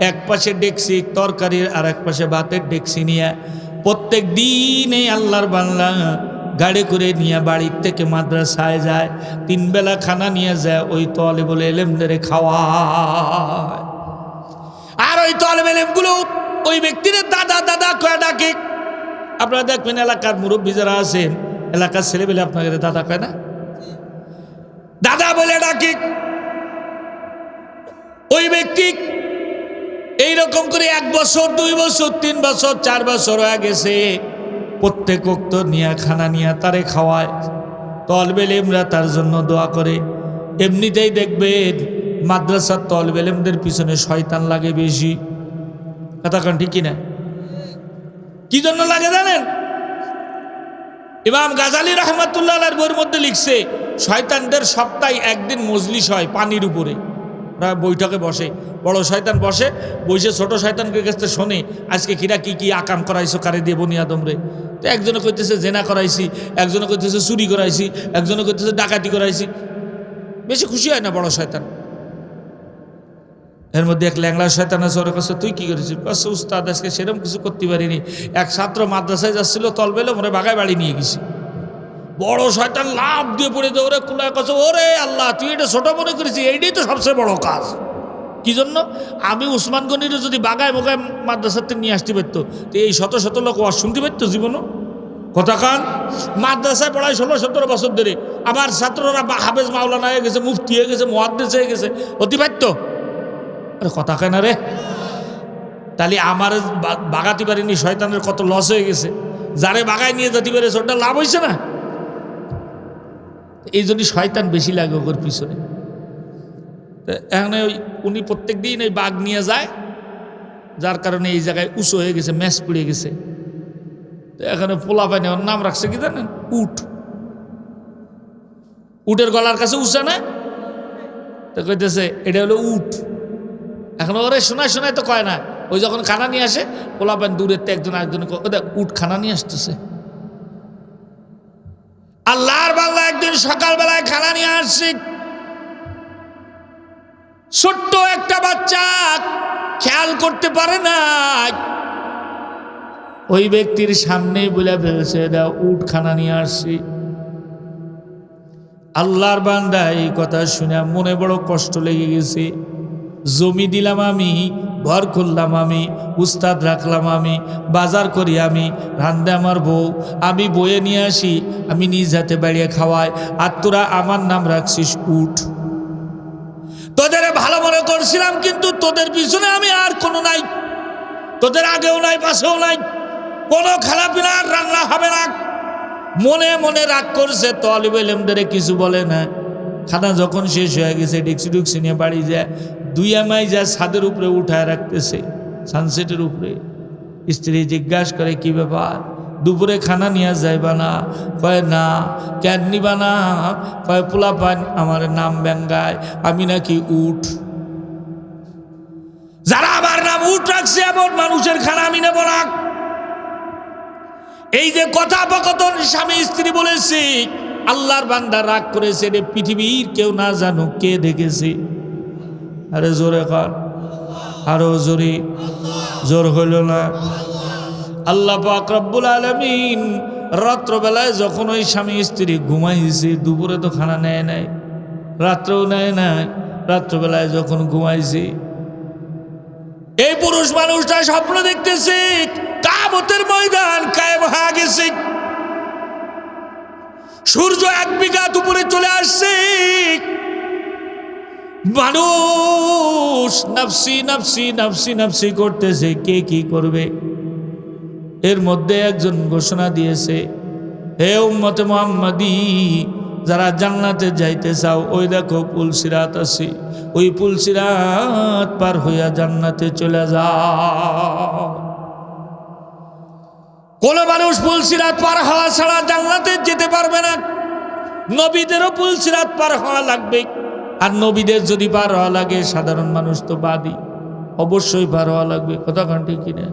এক পাশে ডেকসি তরকারির আর এক পাশে ভাতের ডেকসি নিয়ে প্রত্যেক দিন এই আল্লাহর বান্দা গাড়ি করে নিয়ে বাড়ির থেকে মাদ্রাসায় যায়, 3 বেলা খানা নিয়ে যায়, ওই তালেবুল ইলমদের খাওয়ায়। আর ওই তালেবুল ইলমগুলো ওই ব্যক্তির দাদা দাদা কয়ে ডাকে। আপনারা দেখবেন এলাকার মুরব্বী যারা আছেন, এলাকার ছেলেবেলে আপনাদের দাদা কয় না, দাদা বলে ডাকে। ওই ব্যক্তি এইরকম করে 1 বছর 2 বছর 3 বছর 4 বছর হয়ে গেছে, প্রত্যেক ওক্ত নিয়ে খানা নিয়ে তারে খাওয়ায়। তালেবুল ইলমরা তার জন্য দোয়া করে। এমনিতেই দেখবেন মাদ্রাসার তালেবুল ইলমদের পিছনে শয়তান লাগে বেশি। কথা কান ঠিক কিনা? কি জন্য লাগে জানেন? ইমাম গাজালি রহমাতুল্লাহ আলাইহির বইয়ের মধ্যে লিখছে, শয়তানদের সপ্তাহে একদিন মজলিস হয় পানির উপরে, ওরা বৈঠকে বসে, বড় শয়তান বসে, বসে ছোট শয়তানকে কাছে শোনে, আজকে কিরা কি কি আকাম করাইছো কারে দিয়ে বনি আদমরে। তো একজনে কইতেছে জেনা করাইছি, একজনে কইতেছে চুরি করাইছি, একজনে কইতেছে ডাকাতি করাইছি। বেশি খুশি হয় না বড় শয়তান। এর মধ্যে এক ল্যাংলা শয়তান আছে, ওর কাছে তুই কি করেছিস? কাছে উস্তাদ আজকে সেরকম কিছু করতে পারিনি, এক ছাত্র মাদ্রাসায় যাচ্ছিল, তলবেলে মনে বাগায় বাড়ি নিয়ে গেছি। বড় শয়তান লাভ দিয়ে পড়ে যায়, ওরে কুলায় কাছে, ওরে আল্লাহ তুই এটা ছোট মনে করেছিস, এইটাই তো সবচেয়ে বড় কাজ। কি জন্য? আমি উসমান গনিরে যদি বাগায় বোগায় মাদ্রাসাতে নিয়ে আসতে পারতো, তো এই শত শত লোক ওয়াজ শুনতে পারতো জীবনও? কথা কান। মাদ্রাসায় পড়ায় 16-17 বছর ধরে, আমার ছাত্ররা হাফেজ মাওলানা হয়ে গেছে, মুফতি হয়ে গেছে, মুহাদ্দিস হয়ে গেছে, অতি পারতো? আরে কথা কেন রে? তাহলে আমার বাগাতে পারিনি, শয়তানের কত লস হয়ে গেছে। যারে বাগায় নিয়ে যেতে পেরেছে ওটা লাভ হয়েছে না? এই জন্য শয়তান বেশি লাগে ওর পিছনে। এখন ওই উনি প্রত্যেক দিন ওই বাঘ নিয়ে যায়, যার কারণে এই জায়গায় উঁচু হয়ে গেছে, ম্যাচ পড়ে গেছে। তো এখানে পোলা পায়নি, ওর নাম রাখছে কি জানেন? উট। উটের গলার কাছে উঁচা না, তো কইতেছে এটা হলো উট। এখন ওরে শোনায় শোনায় তো কয় না, ওই যখন খানা নিয়ে আসে, পোলা পান দূরের তো একজন আরেকজন উট খানা নিয়ে আসতেছে। আল্লাহর বান্দা একদিন সকালবেলায় খানা নিয়ে আসছে, ছোট্ট একটা বাচ্চা খেয়াল করতে পারে না, ওই ব্যক্তির সামনেই বলে ফেলছে দাও উট খানা নিয়ে আসছি। আল্লাহর বান্দা এই কথা শুনে মনে বড় কষ্ট লেগে গেছে। জমি দিলাম আমি, ঘর খুললাম আমি, উস্তাদ রাখলাম আমি, বাজার করি আমি, রান্দে আমার বউ, আমি বয়ে নিয়ে আসি, আমি নিজ হাতে বাড়িয়ে খাওয়াই, আর তোরা আমার নাম রাখছিস উট। তোদের ভালো মনে করছিলাম, কিন্তু তোদের পিছনে আমি আর কোনো নাই, তোদের আগেও নাই পাশেও নাই, কোনো খানাপিনা আর রান্না হবে না। মনে মনে রাগ করছে, তালেবুল ইলমদের কিছু বলে না। খানা যখন শেষ হয়ে গেছে, ডেকসি ডুকসি নিয়ে বাড়ি যায়, 2 আমাই যা ছাদের উপরে উঠায় রাখতেছে, সানসেটের উপরে। স্ত্রী জিজ্ঞাসা করে কি ব্যাপার, দুপুরে খানা নিয়ে যাইবা না? কয় না। কেন নিবা না? কয় পোলা পান আমার নাম ব্যাঙ্গায়, আমি নাকি উঠ। যারা আমার নাম উঠ রাখছে এমন মানুষের খানা আমি নেব না। এই যে কথোপকথন স্বামী স্ত্রী বলেছি, আল্লাহর বান্দা রাগ করেছে, রে পৃথিবীর কেউ না জানুক কে দেখেছে। আরে জোরে কর, আরো জোরে, জোর হইল না। আল্লাহ পাক রব্বুল আলামিন রাত্রবেলায় যখন ওই স্বামী স্ত্রী ঘুমাইছে, দুপুরে তো খানা নেয় নাই, রাত্রেও নেয় নাই, রাত্রবেলায় যখন ঘুমাইছে এই পুরুষ মানুষটা স্বপ্ন দেখতেছে কিয়ামতের ময়দান কায়েম হয়ে গেছে, সূর্য 1 বিঘাত উপরে চলে আসছে, মানুষ নফসি নফসি নফসি নফসি করতেছে, কে কি করবে। এর মধ্যে একজন ঘোষণা দিয়েছে, হে উম্মতে মুহাম্মাদি, যারা জান্নাতে যাইতে চাও ওই দেখো পুলসিরাত আছে, ওই পুলসিরাত পার হইয়া জান্নাতে চলে যাও। কোন মানুষ পুলসিরাত পার হওয়া ছাড়া জান্নাতে যেতে পারবে না। নবীদেরও পুলসিরাত পার হওয়া লাগবে, আর নবীদের যদি পার হওয়া লাগে, সাধারণ মানুষ তো বাদই, অবশ্যই পার হওয়া লাগবে। কথা কান ঠিক কিনা?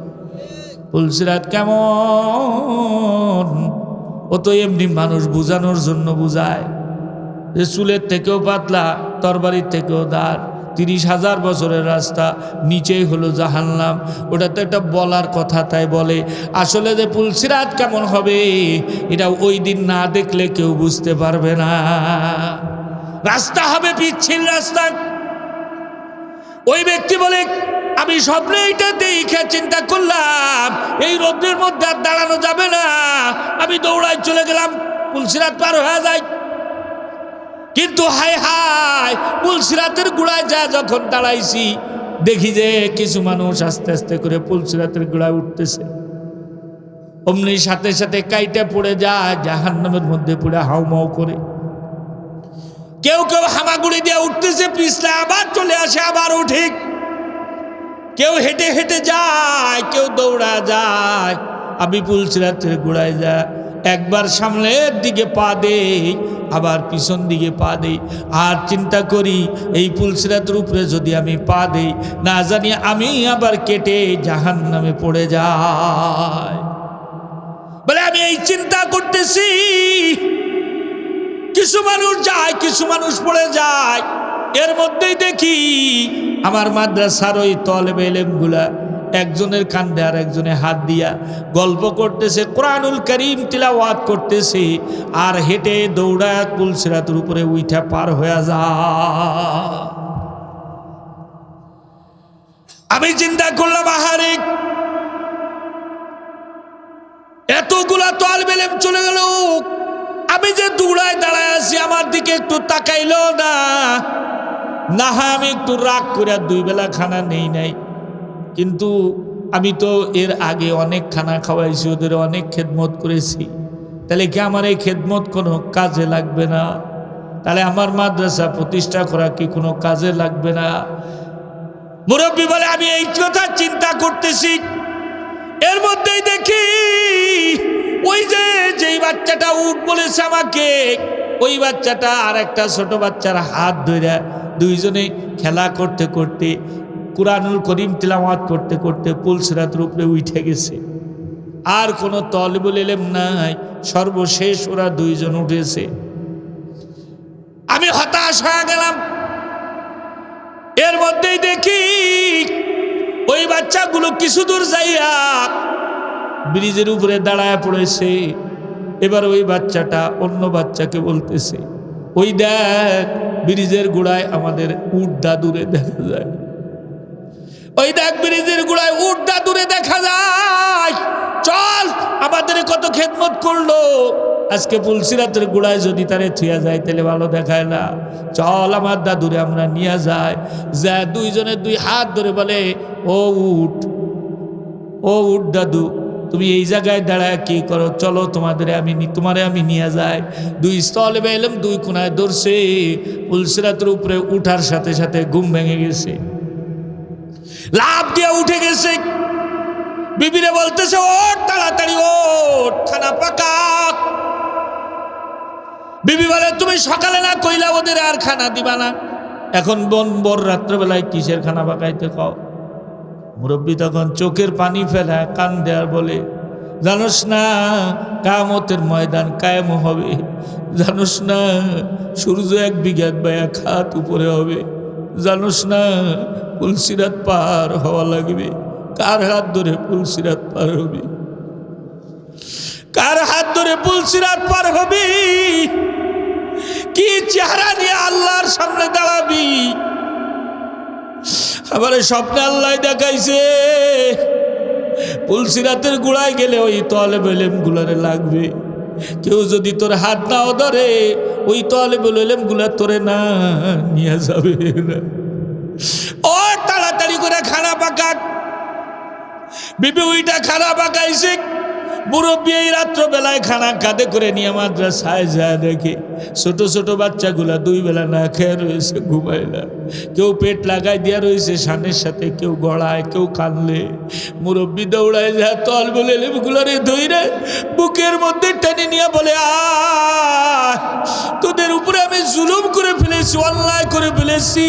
পুলসিরাত কেমন, ও তো এমনি মানুষ বুঝানোর জন্য বুঝায় যে চুলের থেকেও পাতলা, তরবারির থেকেও দাঁড়, 30,000 বছরের রাস্তা, নিচেই হলো জাহান্নাম। ওটা তো একটা বলার কথা, তাই বলে। আসলে যে পুলসিরাত কেমন হবে এটা ওই দিন না দেখলে কেউ বুঝতে পারবে না। রাস্তা হবে পিচ্ছিল রাস্তা। ওই ব্যক্তি বলে, আমি স্বপ্নে এইটা দেখে চিন্তা করলাম এই রোদের মধ্যে আর দাঁড়ানো যাবে না, আমি দৌড়াই চলে গেলাম, পুলসিরাত পার হয়ে যায়। কিন্তু হায় হায়, পুলসিরাতের গোড়ায় যা যখন দাঁড়াইছি, দেখি যে কিছু মানুষ আস্তে আস্তে করে পুলসিরাতের গোড়ায় উঠতেছে। অমনি সাথে সাথে কাইটা পড়ে যায়, জাহান্নামের মধ্যে পড়ে হাউমাউ করে। কেউ কেউ হামাগুড়ি দিয়ে উঠতেছে, পিছলে আবার চলে আসে, আবার উঠে। কেউ হেঁটে হেঁটে যায়, কেউ দৌড়া যায়। আমি পুলসিরাতের গোড়ায় যা একবার সামনের দিকে পা দেই, আবার পিছন দিকে পা দেই, আর চিন্তা করি এই পুলসিরাতের উপরে যদি আমি পা দেই, না জানি আমি আবার কেটে জাহান্নামে পড়ে যাই। বলে আমি এই চিন্তা করতেছি, কিছু মানুষ যায়, কিছু মানুষ পড়ে যায়। এর মধ্যেই দেখি আমার মাদ্রাসার ওই তলেবে ইলমগুলা একজনের কান্দে আর একজনে হাত দিয়া গল্প করতেছে, কোরআনুল কারীম তিলাওয়াত করতেছে, আর হেঁটে দৌড়া পুলসিরাতের উপরে উইঠা পার হয়ে যায়। আমি চিন্তা করলাম, আহারে এতগুলা তলেবে ইলম চলে গেল, আমি যে দৌড়ায় দাঁড়ায় আছি, আমার দিকে একটু তাকাইলো না। না হয় আমি একটু রাগ করে 2 বেলা খানা নেই নাই, কিন্তু আমি তো এর আগে অনেক খানা খাওয়াইছি, ওদের অনেক খেদমত করেছি, তাহলে কি আমার এই খেদমত কোনো কাজে লাগবে না? তাহলে আমার মাদ্রাসা প্রতিষ্ঠা করা কি কোনো কাজে লাগবে না? মুরব্বী বলে, আমি এই কথা চিন্তা করতেছি। এর মধ্যেই দেখি ওই যেই বাচ্চাটা উঠ বলেছে আমাকে, ওই বাচ্চাটা আর একটা ছোট বাচ্চার হাত ধরে দুইজনে খেলা করতে করতে, কুরআনুল কারীম তিলাওয়াত করতে করতে পুলসিরাতের উপরে উঠে গেছে। আর কোনো তলবুল ইলম নাই, সর্বশেষ ওরা 2 জন উঠেছে। আমি হতাশ হয়ে গেলাম। এর মধ্যেই দেখি ওই বাচ্চাগুলো কিছু দূর যাইয়া ব্রিজের উপরে দাঁড়ায় পড়েছে। এবার ওই বাচ্চাটা অন্য বাচ্চাকে বলতেছে, ওই দেখ ব্রিজের গোড়ায় আমাদের উট দাদুরে দেখা যায়, ওই দেখ ব্রিজের গোড়ায় উট দাদুরে দেখা যায়, চল, আমাদের কত খেদমত করলো, আজকে পুলসিরাতের গোড়ায় যদি তারে থুয়া যায় তাহলে ভালো দেখায় না, চল আমার দাদুরে আমরা নিয়ে যাই। যা 2 জনের 2 হাত ধরে বলে, ও উট দাদু, তুমি এই জায়গায় দাঁড়ায় কি করো, চলো তোমারে আমি নিয়ে যাই। 2 তলেবে ইলম 2 কোনায় ধরছে, পুলসিরাতের উপরে উঠার সাথে সাথে ঘুম ভেঙে গেছে, লাফ দিয়ে উঠে গেছে। বিবিরে বলতেছে, ওঠ তাড়াতাড়ি ওঠ, খানা পাকা। বিবি বলে, তুমি সকালে না কইলা ওদের আর খানা দিবা না, এখন বর রাত্রেবেলায় কিসের খানা পাকাইতে কও? মুরব্বী তখন চোখের পানি ফেলা কান্দে আর বলে, জানোস না কিয়ামতের ময়দান কায়েম হবে, জানোস না সূর্য 1 বিঘাত বা 1 হাত উপরে হবে, জানোস না পুলসিরাত পার হওয়া লাগবে। কার হাত ধরে পুলসিরাত পার হবে? কার হাত ধরে করে পুলসিরাত পার হবি, কি চেহারা নিয়ে আল্লাহর সামনে দাঁড়াবি। আবার স্বপ্নে আল্লাহ দেখাইছে পুলসিরাতের গুড়ায় গেলে ওই তালেবুল ইলম গুলারে লাগবে। কেউ যদি তোর হাত নাও ধরে ওই তালেবুল ইলম গুলা তোরে না নিয়ে যাবে না। ও তাড়াতাড়ি করে খানা পাকাক। বিবি ওইটা খানা পাকাইছে। মুরব্বী এই রাত্রবেলায় খানা কাঁধে করে নিয়ে মাদ্রাসায় যায়, দেখে ছোট ছোট বাচ্চাগুলা 2 বেলা না খেয়ে রয়েছে, ঘুমায় না। কেউ পেট লাগাই দিয়া রয়েছে সানের সাথে, কেউ গড়ায়, কেউ কানলে। মুরব্বী দৌড়ায় যায় তালেবুল ইলমগুলারে ধইরে বুকের মধ্যে টেনে নিয়ে বলে, তোদের উপরে আমি জুলুম করে ফেলেছি, অন্যায় করে ফেলেছি,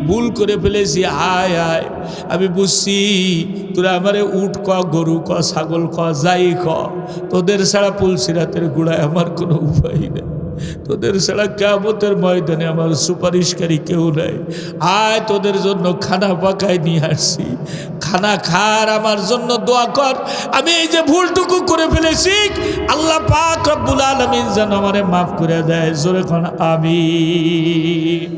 ভুল করে ফেলেছি। আয় আয়, আমি বুঝছি তোরা আমারে উট ক, গরু ক, ছাগল ক, যাই ক, তোদের ছাড়া পুলসিরাতের গুড়ায় আমার কোনো উপায় নেই। তোদের ছাড়া কিয়ামতের ময়দানে আমার সুপারিশকারী কেউ নাই। আয়, তোদের জন্য খানা পাকায় নিয়ে আসছি, খানা খার, আমার জন্য দোয়া কর। আমি এই যে ভুলটুকু করে ফেলেছি, আল্লাহ পাক রব্বুল আলামিন যেন আমারে মাফ করে দেয়। জোরে কোন আমিন।